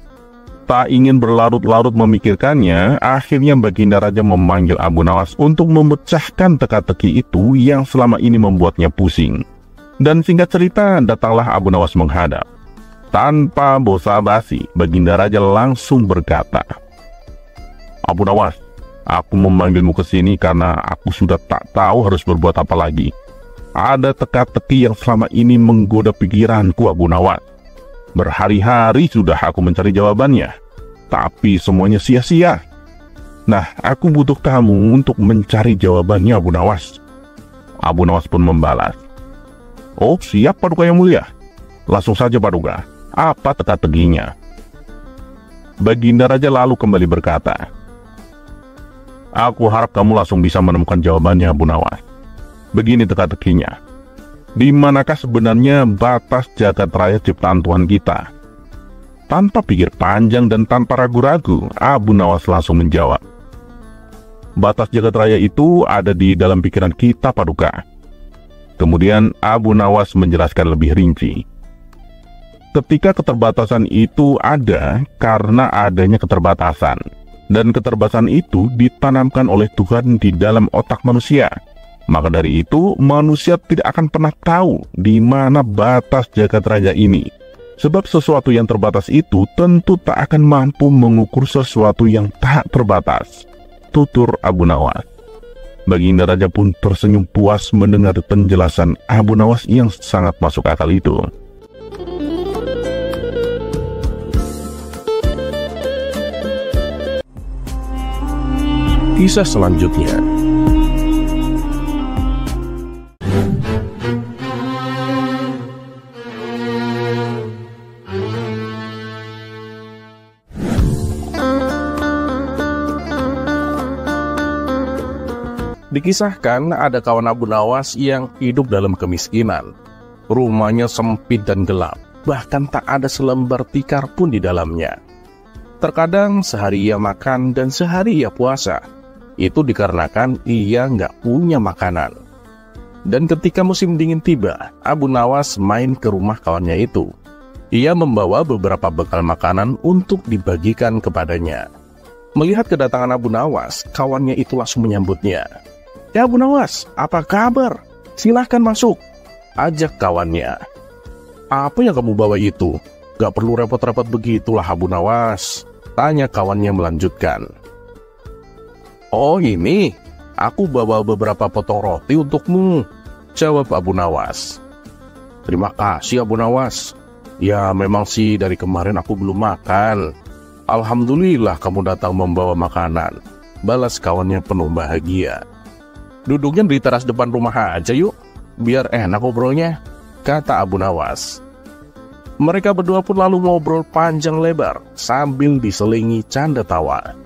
D: Tak ingin berlarut-larut memikirkannya, akhirnya Baginda Raja memanggil Abu Nawas untuk memecahkan teka-teki itu yang selama ini membuatnya pusing. Dan singkat cerita, datanglah Abu Nawas menghadap. Tanpa basa-basi, Baginda Raja langsung berkata, "Abu Nawas, aku memanggilmu ke sini karena aku sudah tak tahu harus berbuat apa lagi. Ada teka-teki yang selama ini menggoda pikiranku, Abu Nawas. Berhari-hari sudah aku mencari jawabannya, tapi semuanya sia-sia. Nah, aku butuh kamu untuk mencari jawabannya, Abu Nawas." Abu Nawas pun membalas, "Oh, siap Paduka Yang Mulia. Langsung saja Paduka, apa teka-tekinya?" Baginda Raja lalu kembali berkata, "Aku harap kamu langsung bisa menemukan jawabannya, Abu Nawas. Begini teka-tekinya. Di manakah sebenarnya batas jagat raya ciptaan Tuhan kita?" Tanpa pikir panjang dan tanpa ragu-ragu, Abu Nawas langsung menjawab, "Batas jagat raya itu ada di dalam pikiran kita, Paduka." Kemudian Abu Nawas menjelaskan lebih rinci. Ketika keterbatasan itu ada karena adanya keterbatasan. Dan keterbatasan itu ditanamkan oleh Tuhan di dalam otak manusia. Maka dari itu, manusia tidak akan pernah tahu di mana batas jagat raya ini. Sebab sesuatu yang terbatas itu tentu tak akan mampu mengukur sesuatu yang tak terbatas. Tutur Abu Nawas. Baginda Raja pun tersenyum puas mendengar penjelasan Abu Nawas yang sangat masuk akal itu.
B: Kisah selanjutnya. Dikisahkan ada kawan Abu Nawas yang hidup dalam kemiskinan. Rumahnya sempit dan gelap, bahkan tak ada selembar tikar pun di dalamnya. Terkadang sehari ia makan dan sehari ia puasa. Itu dikarenakan ia nggak punya makanan. Dan ketika musim dingin tiba, Abu Nawas main ke rumah kawannya itu. Ia membawa beberapa bekal makanan untuk dibagikan kepadanya. Melihat kedatangan Abu Nawas, kawannya itu langsung menyambutnya. "Ya Abu Nawas, apa kabar? Silahkan masuk," ajak kawannya. "Apa yang kamu bawa itu? Gak perlu repot-repot begitulah Abu Nawas," tanya kawannya melanjutkan. "Oh ini, aku bawa beberapa potong roti untukmu," jawab Abu Nawas. "Terima kasih Abu Nawas. Ya memang sih dari kemarin aku belum makan. Alhamdulillah kamu datang membawa makanan," balas kawannya penuh bahagia. "Duduknya di teras depan rumah aja yuk, biar enak ngobrolnya," kata Abu Nawas. Mereka berdua pun lalu ngobrol panjang lebar sambil diselingi canda tawa.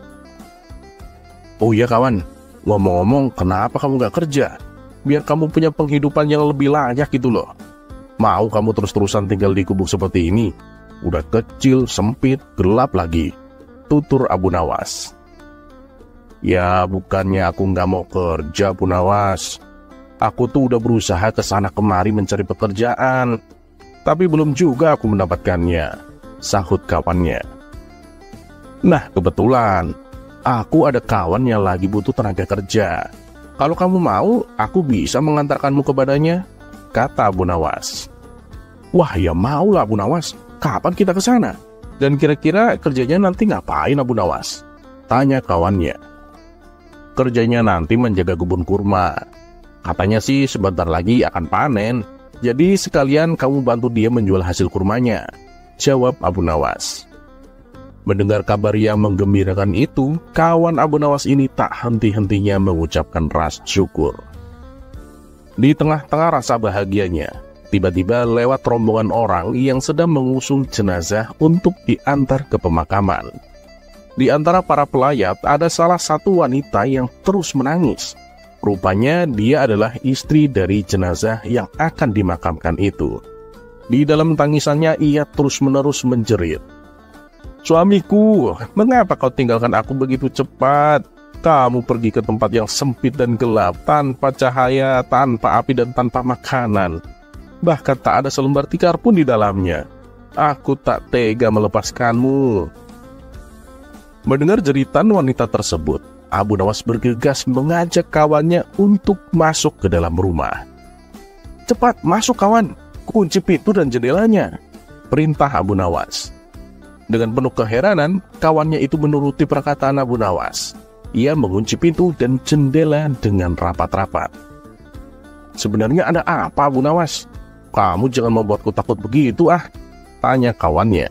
B: "Oh iya kawan, ngomong-ngomong kenapa kamu gak kerja? Biar kamu punya penghidupan yang lebih layak gitu loh. Mau kamu terus-terusan tinggal di gubuk seperti ini? Udah kecil, sempit, gelap lagi," tutur Abu Nawas. "Ya bukannya aku gak mau kerja Abu Nawas. Aku tuh udah berusaha kesana kemari mencari pekerjaan, tapi belum juga aku mendapatkannya," sahut kawannya. "Nah kebetulan aku ada kawan yang lagi butuh tenaga kerja. Kalau kamu mau, aku bisa mengantarkanmu kepadanya," kata Abu Nawas. "Wah ya maulah Abu Nawas. Kapan kita ke sana? Dan kira-kira kerjanya nanti ngapain Abu Nawas?" tanya kawannya. "Kerjanya nanti menjaga kebun kurma. Katanya sih sebentar lagi akan panen. Jadi sekalian kamu bantu dia menjual hasil kurmanya," jawab Abu Nawas. Mendengar kabar yang menggembirakan itu, kawan Abu Nawas ini tak henti-hentinya mengucapkan rasa syukur. Di tengah-tengah rasa bahagianya, tiba-tiba lewat rombongan orang yang sedang mengusung jenazah untuk diantar ke pemakaman. Di antara para pelayat ada salah satu wanita yang terus menangis. Rupanya dia adalah istri dari jenazah yang akan dimakamkan itu. Di dalam tangisannya ia terus-menerus menjerit. "Suamiku, mengapa kau tinggalkan aku begitu cepat? Kamu pergi ke tempat yang sempit dan gelap, tanpa cahaya, tanpa api, dan tanpa makanan. Bahkan tak ada selembar tikar pun di dalamnya. Aku tak tega melepaskanmu." Mendengar jeritan wanita tersebut, Abu Nawas bergegas mengajak kawannya untuk masuk ke dalam rumah. "Cepat masuk kawan, kunci pintu dan jendelanya," perintah Abu Nawas. Dengan penuh keheranan, kawannya itu menuruti perkataan Abu Nawas. Ia mengunci pintu dan jendela dengan rapat-rapat. "Sebenarnya ada apa, Abu Nawas? Kamu jangan membuatku takut begitu tanya kawannya.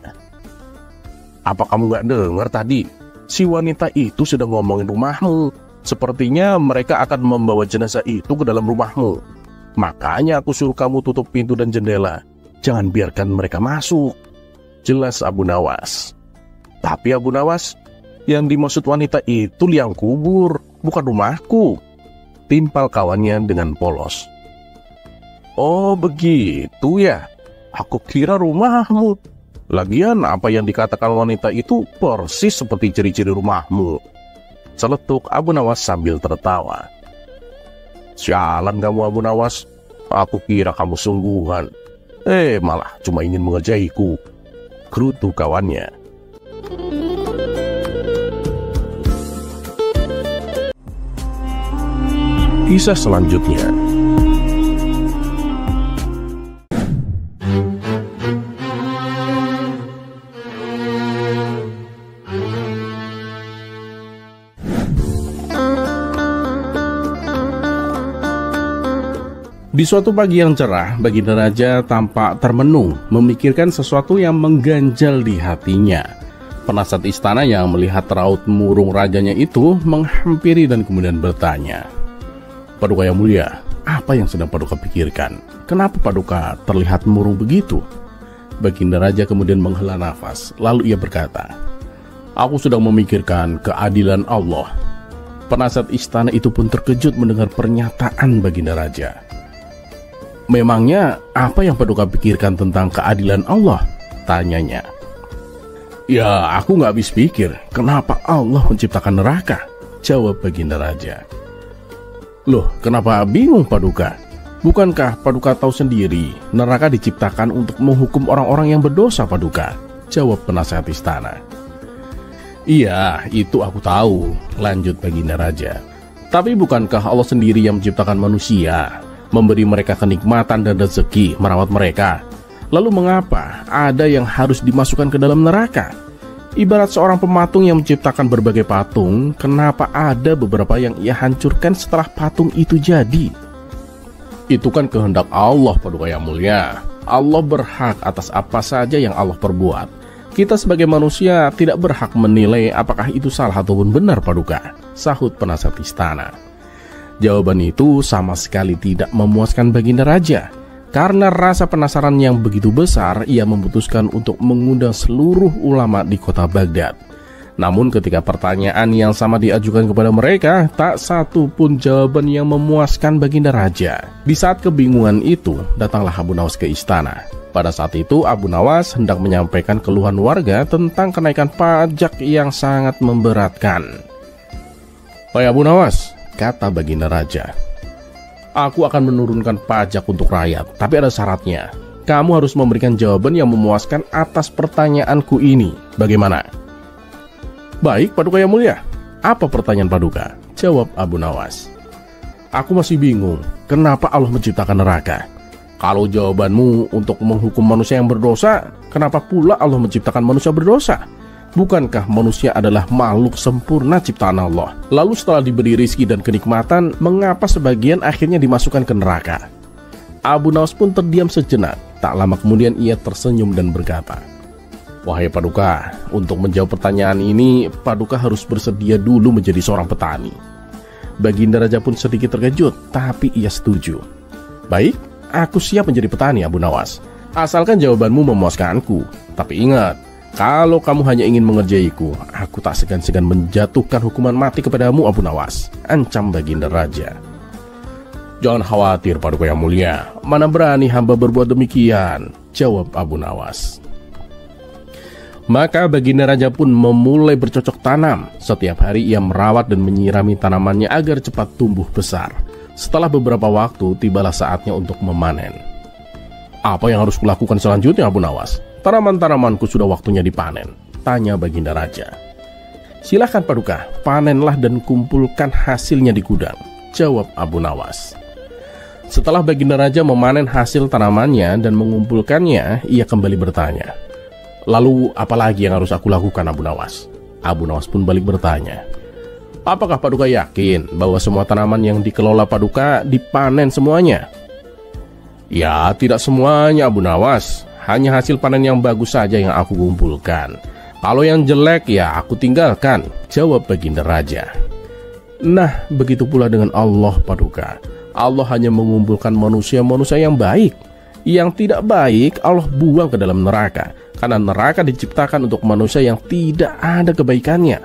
B: "Apa kamu gak dengar tadi? Si wanita itu sedang ngomongin rumahmu. Sepertinya mereka akan membawa jenazah itu ke dalam rumahmu. Makanya aku suruh kamu tutup pintu dan jendela. Jangan biarkan mereka masuk," jelas Abu Nawas. "Tapi Abu Nawas, yang dimaksud wanita itu liang kubur, bukan rumahku," timpal kawannya dengan polos. "Oh begitu ya, aku kira rumahmu. Lagian apa yang dikatakan wanita itu persis seperti ciri-ciri rumahmu," celetuk Abu Nawas sambil tertawa. "Sialan kamu Abu Nawas, aku kira kamu sungguhan. Malah cuma ingin mengerjaiku," gerutu kawannya. Kisah selanjutnya.
C: Di suatu pagi yang cerah, Baginda Raja tampak termenung, memikirkan sesuatu yang mengganjal di hatinya. Penasihat istana yang melihat raut murung rajanya itu menghampiri dan kemudian bertanya, "Paduka yang mulia, apa yang sedang Paduka pikirkan? Kenapa Paduka terlihat murung begitu?" Baginda Raja kemudian menghela nafas, lalu ia berkata, "Aku sedang memikirkan keadilan Allah." Penasihat istana itu pun terkejut mendengar pernyataan Baginda Raja. "Memangnya apa yang Paduka pikirkan tentang keadilan Allah?" tanyanya. "Ya, aku nggak habis pikir kenapa Allah menciptakan neraka," jawab Baginda Raja. "Loh, kenapa bingung Paduka? Bukankah Paduka tahu sendiri neraka diciptakan untuk menghukum orang-orang yang berdosa Paduka?" jawab penasihat istana. "Iya, itu aku tahu," lanjut Baginda Raja. "Tapi bukankah Allah sendiri yang menciptakan manusia, memberi mereka kenikmatan dan rezeki, merawat mereka? Lalu mengapa ada yang harus dimasukkan ke dalam neraka? Ibarat seorang pematung yang menciptakan berbagai patung, kenapa ada beberapa yang ia hancurkan setelah patung itu jadi? Itu kan kehendak Allah, Paduka yang mulia. Allah berhak atas apa saja yang Allah perbuat. Kita sebagai manusia tidak berhak menilai apakah itu salah ataupun benar, Paduka," sahut penasihat istana. Jawaban itu sama sekali tidak memuaskan Baginda Raja. Karena rasa penasaran yang begitu besar, ia memutuskan untuk mengundang seluruh ulama di kota Baghdad. Namun ketika pertanyaan yang sama diajukan kepada mereka, tak satu pun jawaban yang memuaskan Baginda Raja. Di saat kebingungan itu, datanglah Abu Nawas ke istana. Pada saat itu Abu Nawas hendak menyampaikan keluhan warga tentang kenaikan pajak yang sangat memberatkan. "Hai Abu Nawas," kata Baginda Raja, "aku akan menurunkan pajak untuk rakyat, tapi ada syaratnya. Kamu harus memberikan jawaban yang memuaskan atas pertanyaanku ini. Bagaimana?" "Baik, Paduka yang mulia. Apa pertanyaan Paduka?" jawab Abu Nawas. "Aku masih bingung, kenapa Allah menciptakan neraka? Kalau jawabanmu untuk menghukum manusia yang berdosa, kenapa pula Allah menciptakan manusia berdosa? Bukankah manusia adalah makhluk sempurna ciptaan Allah? Lalu setelah diberi rizki dan kenikmatan, mengapa sebagian akhirnya dimasukkan ke neraka?" Abu Nawas pun terdiam sejenak. Tak lama kemudian ia tersenyum dan berkata,
B: Wahai Paduka, untuk menjawab pertanyaan ini, Paduka harus bersedia dulu menjadi seorang petani. Baginda Raja pun sedikit terkejut, tapi ia setuju. Baik, aku siap menjadi petani, Abu Nawas. Asalkan jawabanmu memuaskanku. Tapi ingat, kalau kamu hanya ingin mengerjaiku, aku tak segan-segan menjatuhkan hukuman mati kepadamu, Abu Nawas, ancam Baginda Raja. Jangan khawatir, Paduka yang mulia. Mana berani hamba berbuat demikian, jawab Abu Nawas. Maka Baginda Raja pun memulai bercocok tanam. Setiap hari ia merawat dan menyirami tanamannya agar cepat tumbuh besar. Setelah beberapa waktu, tibalah saatnya untuk memanen. Apa yang harus kulakukan selanjutnya, Abu Nawas? Tanaman-tanamanku sudah waktunya dipanen, tanya Baginda Raja. Silahkan Paduka, panenlah dan kumpulkan hasilnya di gudang, jawab Abu Nawas. Setelah Baginda Raja memanen hasil tanamannya dan mengumpulkannya, ia kembali bertanya, lalu apalagi yang harus aku lakukan, Abu Nawas? Abu Nawas pun balik bertanya, apakah Paduka yakin bahwa semua tanaman yang dikelola Paduka dipanen semuanya? Ya, tidak semuanya, Abu Nawas. Hanya hasil panen yang bagus saja yang aku kumpulkan. Kalau yang jelek ya aku tinggalkan, jawab Baginda Raja. Nah, begitu pula dengan Allah, Paduka. Allah hanya mengumpulkan manusia-manusia yang baik. Yang tidak baik Allah buang ke dalam neraka, karena neraka diciptakan untuk manusia yang tidak ada kebaikannya.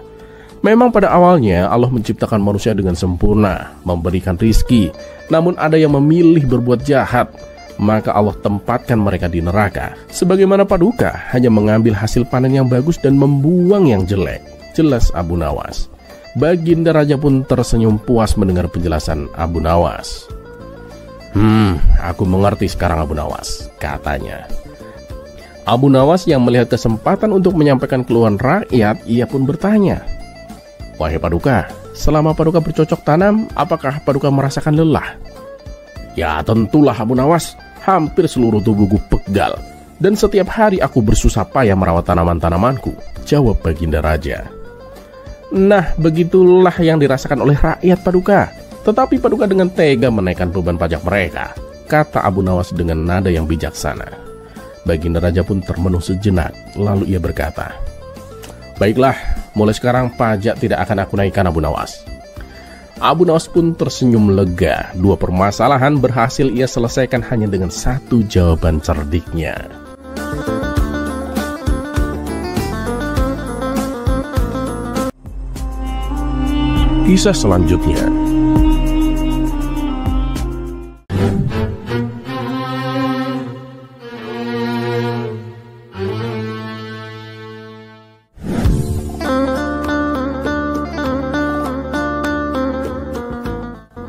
B: Memang pada awalnya Allah menciptakan manusia dengan sempurna, memberikan rizki. Namun ada yang memilih berbuat jahat, maka Allah tempatkan mereka di neraka. Sebagaimana Paduka hanya mengambil hasil panen yang bagus dan membuang yang jelek, jelas Abu Nawas. Baginda Raja pun tersenyum puas mendengar penjelasan Abu Nawas. Aku mengerti sekarang, Abu Nawas, katanya. Abu Nawas yang melihat kesempatan untuk menyampaikan keluhan rakyat, ia pun bertanya, wahai Paduka, selama Paduka bercocok tanam, apakah Paduka merasakan lelah? Ya tentulah Abu Nawas, hampir seluruh tubuhku pegal, dan setiap hari aku bersusah payah merawat tanaman-tanamanku, jawab Baginda Raja. Nah, begitulah yang dirasakan oleh rakyat Paduka. Tetapi Paduka dengan tega menaikkan beban pajak mereka, kata Abu Nawas dengan nada yang bijaksana. Baginda Raja pun termenung sejenak, lalu ia berkata, baiklah, mulai sekarang pajak tidak akan aku naikkan, Abu Nawas. Abu Nawas pun tersenyum lega. Dua permasalahan berhasil ia selesaikan hanya dengan satu jawaban cerdiknya. Kisah selanjutnya.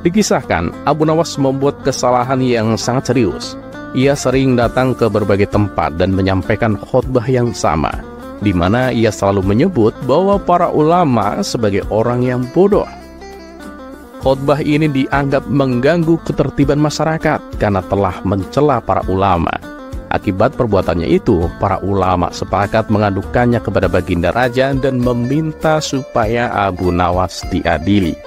B: Dikisahkan, Abu Nawas membuat kesalahan yang sangat serius. Ia sering datang ke berbagai tempat dan menyampaikan khotbah yang sama, di mana ia selalu menyebut bahwa para ulama sebagai orang yang bodoh. Khotbah ini dianggap mengganggu ketertiban masyarakat karena telah mencela para ulama. Akibat perbuatannya itu, para ulama sepakat mengadukannya kepada Baginda Raja dan meminta supaya Abu Nawas diadili.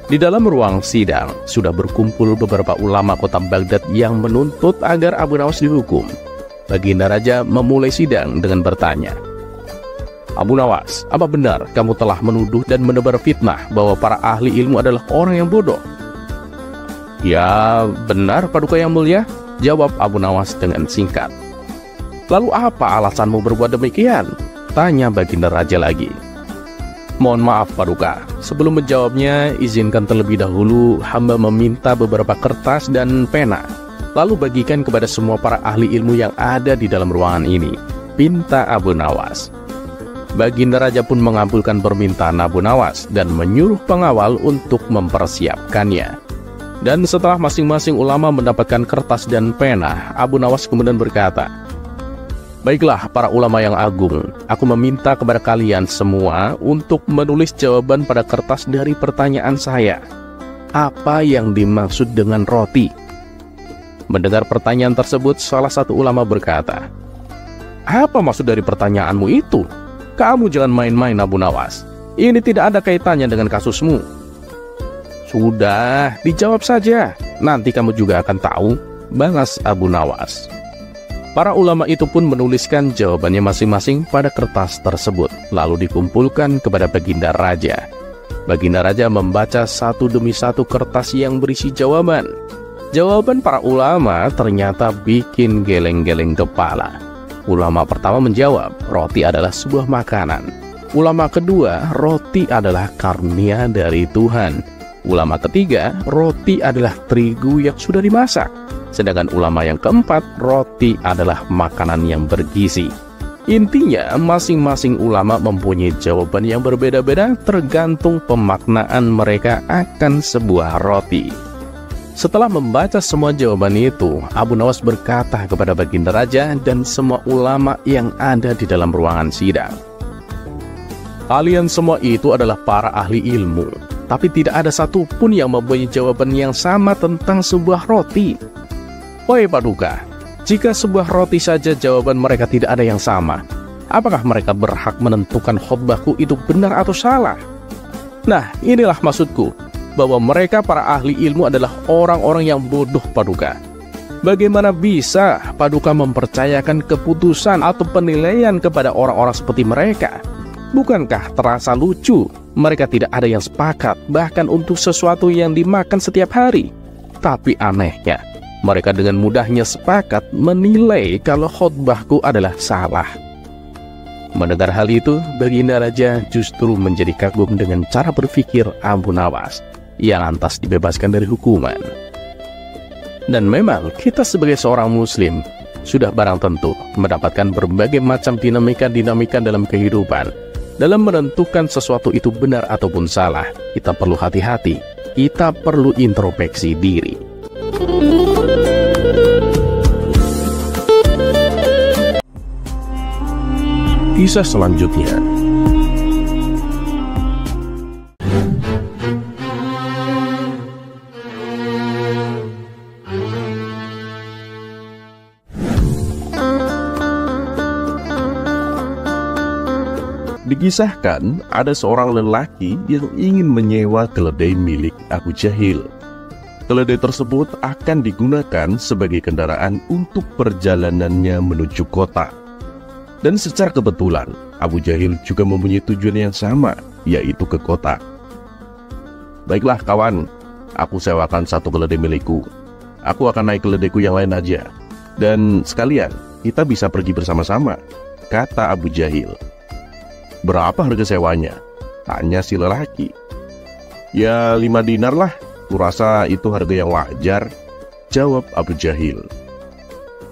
B: Di dalam ruang sidang, sudah berkumpul beberapa ulama kota Baghdad yang menuntut agar Abu Nawas dihukum. Baginda Raja memulai sidang dengan bertanya, Abu Nawas, apa benar kamu telah menuduh dan menebar fitnah bahwa para ahli ilmu adalah orang yang bodoh? Ya, benar Paduka yang mulia, jawab Abu Nawas dengan singkat. Lalu apa alasanmu berbuat demikian? Tanya Baginda Raja lagi. Mohon maaf Paduka, sebelum menjawabnya, izinkan terlebih dahulu hamba meminta beberapa kertas dan pena, lalu bagikan kepada semua para ahli ilmu yang ada di dalam ruangan ini, pinta Abu Nawas. Baginda Raja pun mengabulkan permintaan Abu Nawas dan menyuruh pengawal untuk mempersiapkannya. Dan setelah masing-masing ulama mendapatkan kertas dan pena, Abu Nawas kemudian berkata, baiklah para ulama yang agung, aku meminta kepada kalian semua untuk menulis jawaban pada kertas dari pertanyaan saya. Apa yang dimaksud dengan roti? Mendengar pertanyaan tersebut, salah satu ulama berkata, apa maksud dari pertanyaanmu itu? Kamu jangan main-main Abu Nawas. Ini tidak ada kaitannya dengan kasusmu. Sudah, dijawab saja. Nanti kamu juga akan tahu, balas Abu Nawas. Para ulama itu pun menuliskan jawabannya masing-masing pada kertas tersebut, lalu dikumpulkan kepada Baginda Raja. Baginda Raja membaca satu demi satu kertas yang berisi jawaban. Jawaban para ulama ternyata bikin geleng-geleng kepala. Ulama pertama menjawab, roti adalah sebuah makanan. Ulama kedua, roti adalah karunia dari Tuhan. Ulama ketiga, roti adalah terigu yang sudah dimasak. Sedangkan ulama yang keempat, roti adalah makanan yang bergizi. Intinya, masing-masing ulama mempunyai jawaban yang berbeda-beda tergantung pemaknaan mereka akan sebuah roti. Setelah membaca semua jawaban itu, Abu Nawas berkata kepada Baginda Raja dan semua ulama yang ada di dalam ruangan sidang, "Kalian semua itu adalah para ahli ilmu, tapi tidak ada satupun yang mempunyai jawaban yang sama tentang sebuah roti. Wahai Paduka, jika sebuah roti saja jawaban mereka tidak ada yang sama, apakah mereka berhak menentukan khotbahku itu benar atau salah? Nah, inilah maksudku, bahwa mereka para ahli ilmu adalah orang-orang yang bodoh, Paduka. Bagaimana bisa Paduka mempercayakan keputusan atau penilaian kepada orang-orang seperti mereka? Bukankah terasa lucu, mereka tidak ada yang sepakat, bahkan untuk sesuatu yang dimakan setiap hari? Tapi anehnya, mereka dengan mudahnya sepakat menilai kalau khotbahku adalah salah." Mendengar hal itu, Baginda Raja justru menjadi kagum dengan cara berpikir Abu Nawas yang lantas dibebaskan dari hukuman. Dan memang kita sebagai seorang muslim sudah barang tentu mendapatkan berbagai macam dinamika-dinamika dalam kehidupan. Dalam menentukan sesuatu itu benar ataupun salah, kita perlu hati-hati, kita perlu introspeksi diri.
A: Kisah selanjutnya. Dikisahkan ada seorang lelaki yang ingin menyewa keledai milik Abu Jahil. Keledai tersebut akan digunakan sebagai kendaraan untuk perjalanannya menuju kota. Dan secara kebetulan, Abu Jahil juga mempunyai tujuan yang sama, yaitu ke kota. "Baiklah kawan, aku sewakan satu keledai milikku. Aku akan naik keledaiku yang lain aja. Dan sekalian, kita bisa pergi bersama-sama," kata Abu Jahil. "Berapa harga sewanya?" tanya si lelaki. "Ya 5 dinar lah, kurasa itu harga yang wajar," jawab Abu Jahil.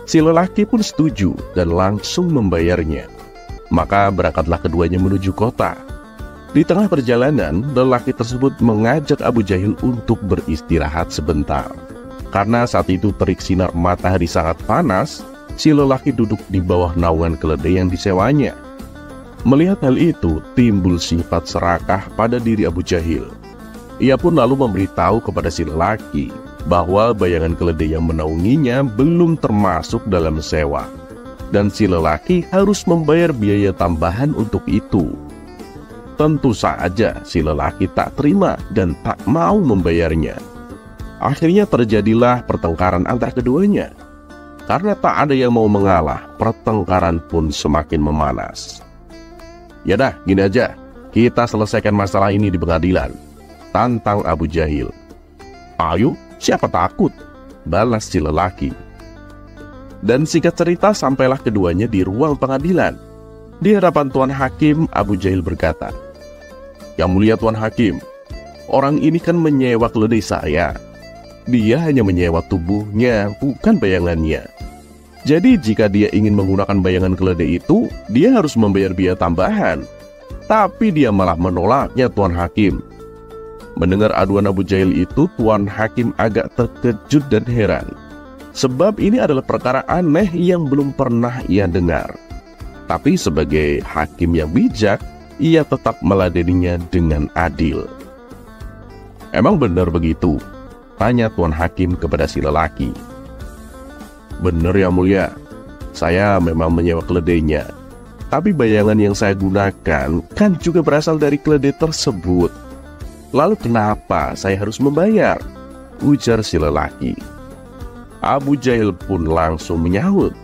A: Si lelaki pun setuju dan langsung membayarnya. Maka berangkatlah keduanya menuju kota. Di tengah perjalanan, lelaki tersebut mengajak Abu Jahil untuk beristirahat sebentar. Karena saat itu terik sinar matahari sangat panas, si lelaki duduk di bawah naungan keledai yang disewanya. Melihat hal itu, timbul sifat serakah pada diri Abu Jahil. Ia pun lalu memberitahu kepada si lelaki bahwa bayangan keledai yang menaunginya belum termasuk dalam sewa, dan si lelaki harus membayar biaya tambahan untuk itu. Tentu saja si lelaki tak terima dan tak mau membayarnya. Akhirnya terjadilah pertengkaran antara keduanya. Karena tak ada yang mau mengalah, pertengkaran pun semakin memanas. "Yadah, gini aja, kita selesaikan masalah ini di pengadilan," tantang Abu Jahil. "Ayo, siapa takut?" balas si lelaki. Dan singkat cerita, sampailah keduanya di ruang pengadilan. Di hadapan Tuan Hakim, Abu Jahil berkata, "Yang mulia Tuan Hakim, orang ini kan menyewa keledai saya. Dia hanya menyewa tubuhnya, bukan bayangannya. Jadi jika dia ingin menggunakan bayangan keledai itu, dia harus membayar biaya tambahan. Tapi dia malah menolaknya, Tuan Hakim." Mendengar aduan Abu Jahil itu, Tuan Hakim agak terkejut dan heran. Sebab ini adalah perkara aneh yang belum pernah ia dengar. Tapi sebagai hakim yang bijak, ia tetap meladeninya dengan adil. "Emang benar begitu?" tanya Tuan Hakim kepada si lelaki. "Benar ya mulia, saya memang menyewa keledainya. Tapi bayangan yang saya gunakan kan juga berasal dari keledai tersebut. Lalu kenapa saya harus membayar?" ujar si lelaki. Abu Jahil pun langsung menyahut,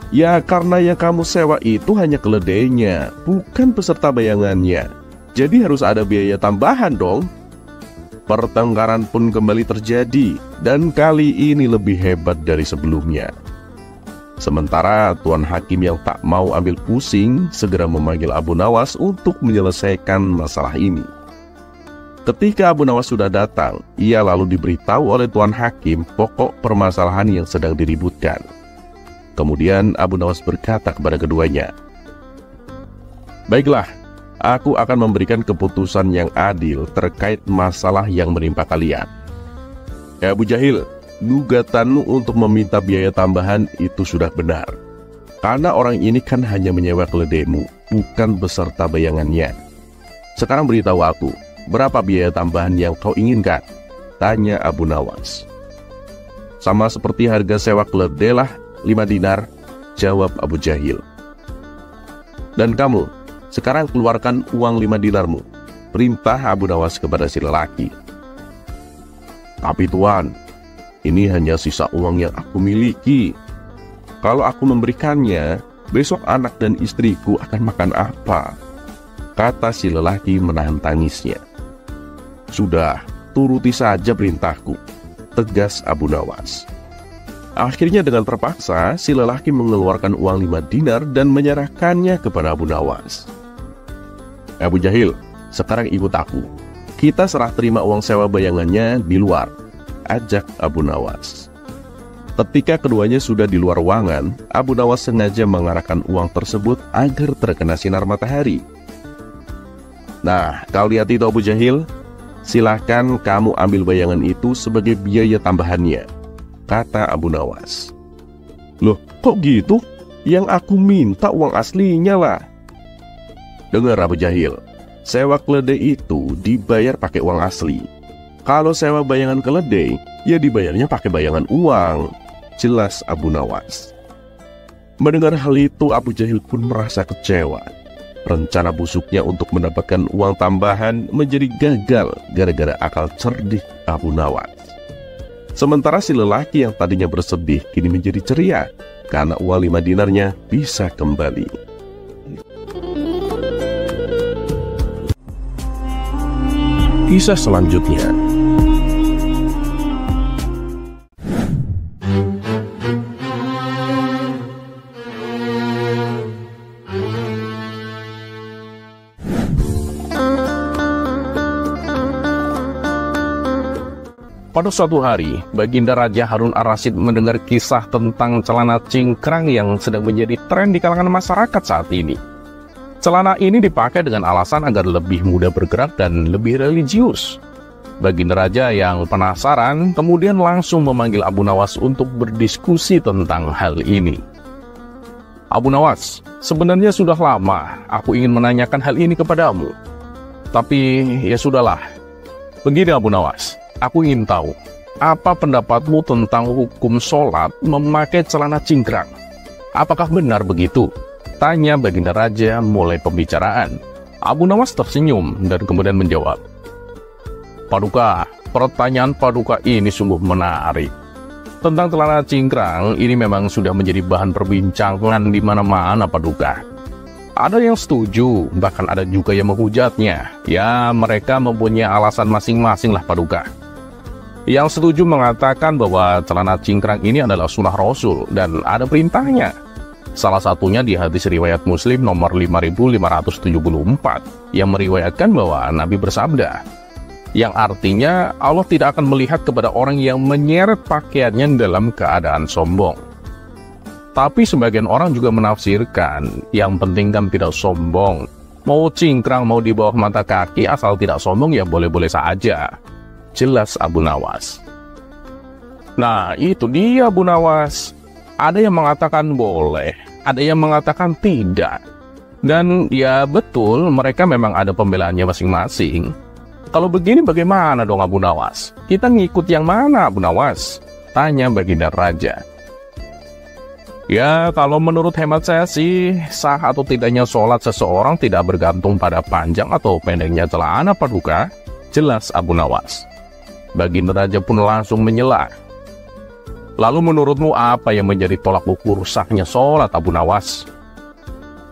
A: Ya karena yang kamu sewa itu hanya keledainya, bukan peserta bayangannya. Jadi harus ada biaya tambahan dong. Pertengkaran pun kembali terjadi, dan kali ini lebih hebat dari sebelumnya. Sementara Tuan Hakim yang tak mau ambil pusing segera memanggil Abu Nawas untuk menyelesaikan masalah ini. Ketika Abu Nawas sudah datang, ia lalu diberitahu oleh Tuan Hakim pokok permasalahan yang sedang diributkan. Kemudian Abu Nawas berkata kepada keduanya, "Baiklah, aku akan memberikan keputusan yang adil terkait masalah yang menimpa kalian. Abu Jahil, gugatanmu untuk meminta biaya tambahan itu sudah benar. Karena orang ini kan hanya menyewa keledaimu, bukan beserta bayangannya. Sekarang beritahu aku, berapa biaya tambahan yang kau inginkan?" tanya Abu Nawas. "Sama seperti harga sewa keledai lah, 5 dinar, jawab Abu Jahil. "Dan kamu, sekarang keluarkan uang 5 dinarmu, perintah Abu Nawas kepada si lelaki. "Tapi Tuan, ini hanya sisa uang yang aku miliki. Kalau aku memberikannya, besok anak dan istriku akan makan apa?" kata si lelaki menahan tangisnya. "Sudah, turuti saja perintahku," tegas Abu Nawas. Akhirnya dengan terpaksa, si lelaki mengeluarkan uang 5 dinar dan menyerahkannya kepada Abu Nawas. "Abu Jahil, sekarang ikut aku. Kita serah terima uang sewa bayangannya di luar," ajak Abu Nawas. Ketika keduanya sudah di luar ruangan, Abu Nawas sengaja mengarahkan uang tersebut agar terkena sinar matahari. "Nah, kau lihat itu Abu Jahil, silahkan kamu ambil bayangan itu sebagai biaya tambahannya," kata Abu Nawas. "Loh, kok gitu? Yang aku minta uang aslinya lah." "Dengar Abu Jahil, sewa keledai itu dibayar pakai uang asli. Kalau sewa bayangan keledai, ya dibayarnya pakai bayangan uang," jelas Abu Nawas. Mendengar hal itu, Abu Jahil pun merasa kecewa. Rencana busuknya untuk mendapatkan uang tambahan menjadi gagal gara-gara akal cerdik Abu Nawas. Sementara si lelaki yang tadinya bersedih kini menjadi ceria karena uang 5 dinarnya bisa kembali. Kisah selanjutnya.
B: Pada suatu hari, Baginda Raja Harun Ar-Rasyid mendengar kisah tentang celana cingkrang yang sedang menjadi tren di kalangan masyarakat saat ini. Celana ini dipakai dengan alasan agar lebih mudah bergerak dan lebih religius. Baginda Raja yang penasaran kemudian langsung memanggil Abu Nawas untuk berdiskusi tentang hal ini. "Abu Nawas, sebenarnya sudah lama aku ingin menanyakan hal ini kepadamu. Tapi ya sudahlah. Begini Abu Nawas, aku ingin tahu, apa pendapatmu tentang hukum sholat memakai celana cingkrang? Apakah benar begitu?" tanya Baginda Raja mulai pembicaraan. Abu Nawas tersenyum dan kemudian menjawab, "Paduka, pertanyaan Paduka ini sungguh menarik. Tentang celana cingkrang ini memang sudah menjadi bahan perbincangan di mana-mana Paduka. Ada yang setuju, bahkan ada juga yang menghujatnya. Ya, mereka mempunyai alasan masing-masing lah Paduka. Yang setuju mengatakan bahwa celana cingkrang ini adalah sunnah Rasul dan ada perintahnya. Salah satunya di hadis riwayat Muslim nomor 5574 yang meriwayatkan bahwa Nabi bersabda, yang artinya Allah tidak akan melihat kepada orang yang menyeret pakaiannya dalam keadaan sombong. Tapi sebagian orang juga menafsirkan, yang penting kan tidak sombong. Mau cingkrang, mau di bawah mata kaki, asal tidak sombong ya boleh-boleh saja, jelas Abu Nawas. Nah, itu dia Abu Nawas. Ada yang mengatakan boleh, ada yang mengatakan tidak. Dan ya betul, mereka memang ada pembelaannya masing-masing. Kalau begini bagaimana dong Abu Nawas? Kita ngikut yang mana Abu Nawas? Tanya Baginda Raja. Ya, kalau menurut hemat saya sih, sah atau tidaknya sholat seseorang tidak bergantung pada panjang atau pendeknya celana Paduka, jelas Abu Nawas. Baginda Raja pun langsung menyela. Lalu menurutmu apa yang menjadi tolak ukur sahnya sholat Abu Nawas?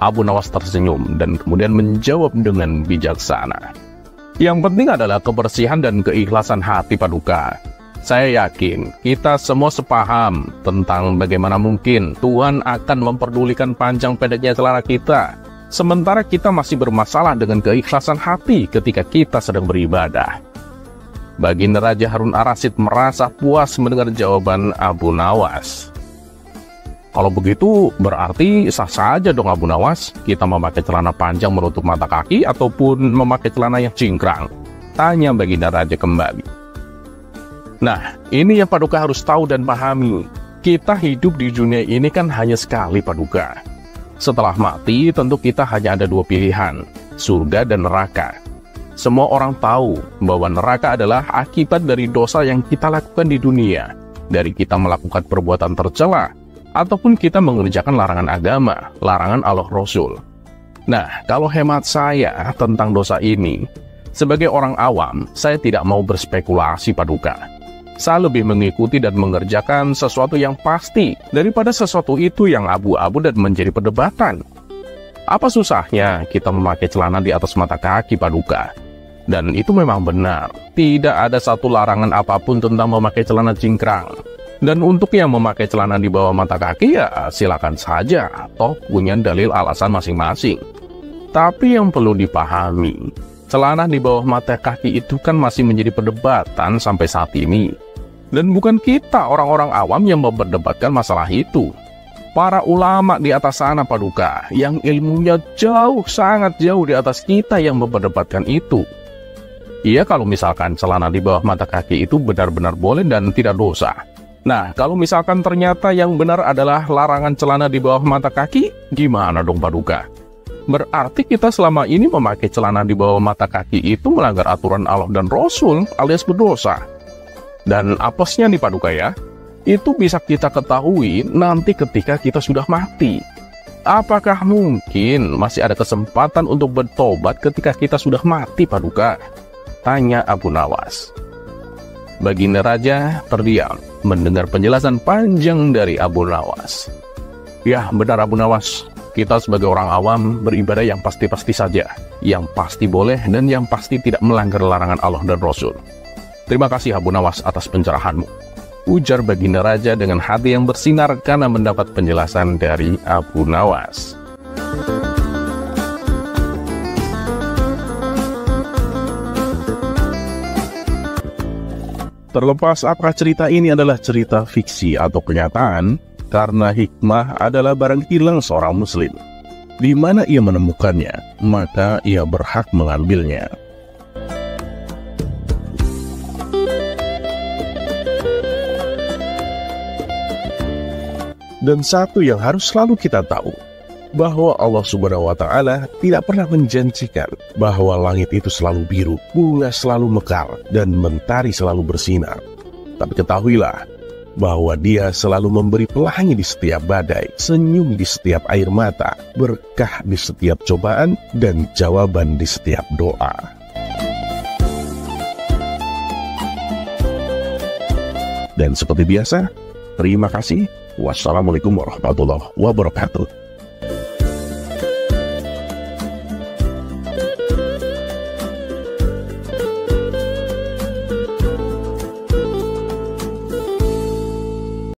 B: Abu Nawas tersenyum dan kemudian menjawab dengan bijaksana. Yang penting adalah kebersihan dan keikhlasan hati Paduka. Saya yakin kita semua sepaham tentang bagaimana mungkin Tuhan akan memperdulikan panjang pendeknya celana kita, sementara kita masih bermasalah dengan keikhlasan hati ketika kita sedang beribadah. Baginda Raja Harun Ar-Rasyid merasa puas mendengar jawaban Abu Nawas. Kalau begitu berarti sah saja dong Abu Nawas kita memakai celana panjang menutup mata kaki ataupun memakai celana yang cingkrang, tanya Baginda Raja kembali. Nah, ini yang Paduka harus tahu dan pahami. Kita hidup di dunia ini kan hanya sekali Paduka. Setelah mati tentu kita hanya ada dua pilihan, surga dan neraka. Semua orang tahu bahwa neraka adalah akibat dari dosa yang kita lakukan di dunia, dari kita melakukan perbuatan tercela, ataupun kita mengerjakan larangan agama, larangan Allah Rasul. Nah, kalau hemat saya tentang dosa ini, sebagai orang awam, saya tidak mau berspekulasi Paduka. Saya lebih mengikuti dan mengerjakan sesuatu yang pasti, daripada sesuatu itu yang abu-abu dan menjadi perdebatan. Apa susahnya kita memakai celana di atas mata kaki Paduka? Dan itu memang benar, tidak ada satu larangan apapun tentang memakai celana cingkrang. Dan untuk yang memakai celana di bawah mata kaki ya silakan saja, atau punya dalil alasan masing-masing. Tapi yang perlu dipahami, celana di bawah mata kaki itu kan masih menjadi perdebatan sampai saat ini. Dan bukan kita orang-orang awam yang memperdebatkan masalah itu. Para ulama di atas sana Paduka, yang ilmunya jauh, sangat jauh di atas kita yang memperdebatkan itu. Iya, kalau misalkan celana di bawah mata kaki itu benar-benar boleh dan tidak dosa. Nah, kalau misalkan ternyata yang benar adalah larangan celana di bawah mata kaki, gimana dong Paduka? Berarti kita selama ini memakai celana di bawah mata kaki itu melanggar aturan Allah dan Rasul alias berdosa. Dan apesnya nih Paduka ya, itu bisa kita ketahui nanti ketika kita sudah mati. Apakah mungkin masih ada kesempatan untuk bertobat ketika kita sudah mati Paduka? Tanya Abu Nawas. Baginda Raja terdiam mendengar penjelasan panjang dari Abu Nawas. Ya, benar Abu Nawas. Kita sebagai orang awam beribadah yang pasti-pasti saja, yang pasti boleh dan yang pasti tidak melanggar larangan Allah dan Rasul. Terima kasih Abu Nawas atas pencerahanmu, ujar Baginda Raja dengan hati yang bersinar karena mendapat penjelasan dari Abu Nawas.
D: Terlepas apakah cerita ini adalah cerita fiksi atau kenyataan, karena hikmah adalah barang hilang seorang muslim. Di mana ia menemukannya, maka ia berhak mengambilnya. Dan satu yang harus selalu kita tahu, bahwa Allah Subhanahu wa Ta'ala tidak pernah menjanjikan bahwa langit itu selalu biru, bunga selalu mekar, dan mentari selalu bersinar. Tapi ketahuilah bahwa Dia selalu memberi pelangi di setiap badai, senyum di setiap air mata, berkah di setiap cobaan, dan jawaban di setiap doa. Dan seperti biasa, terima kasih. Wassalamualaikum warahmatullahi wabarakatuh.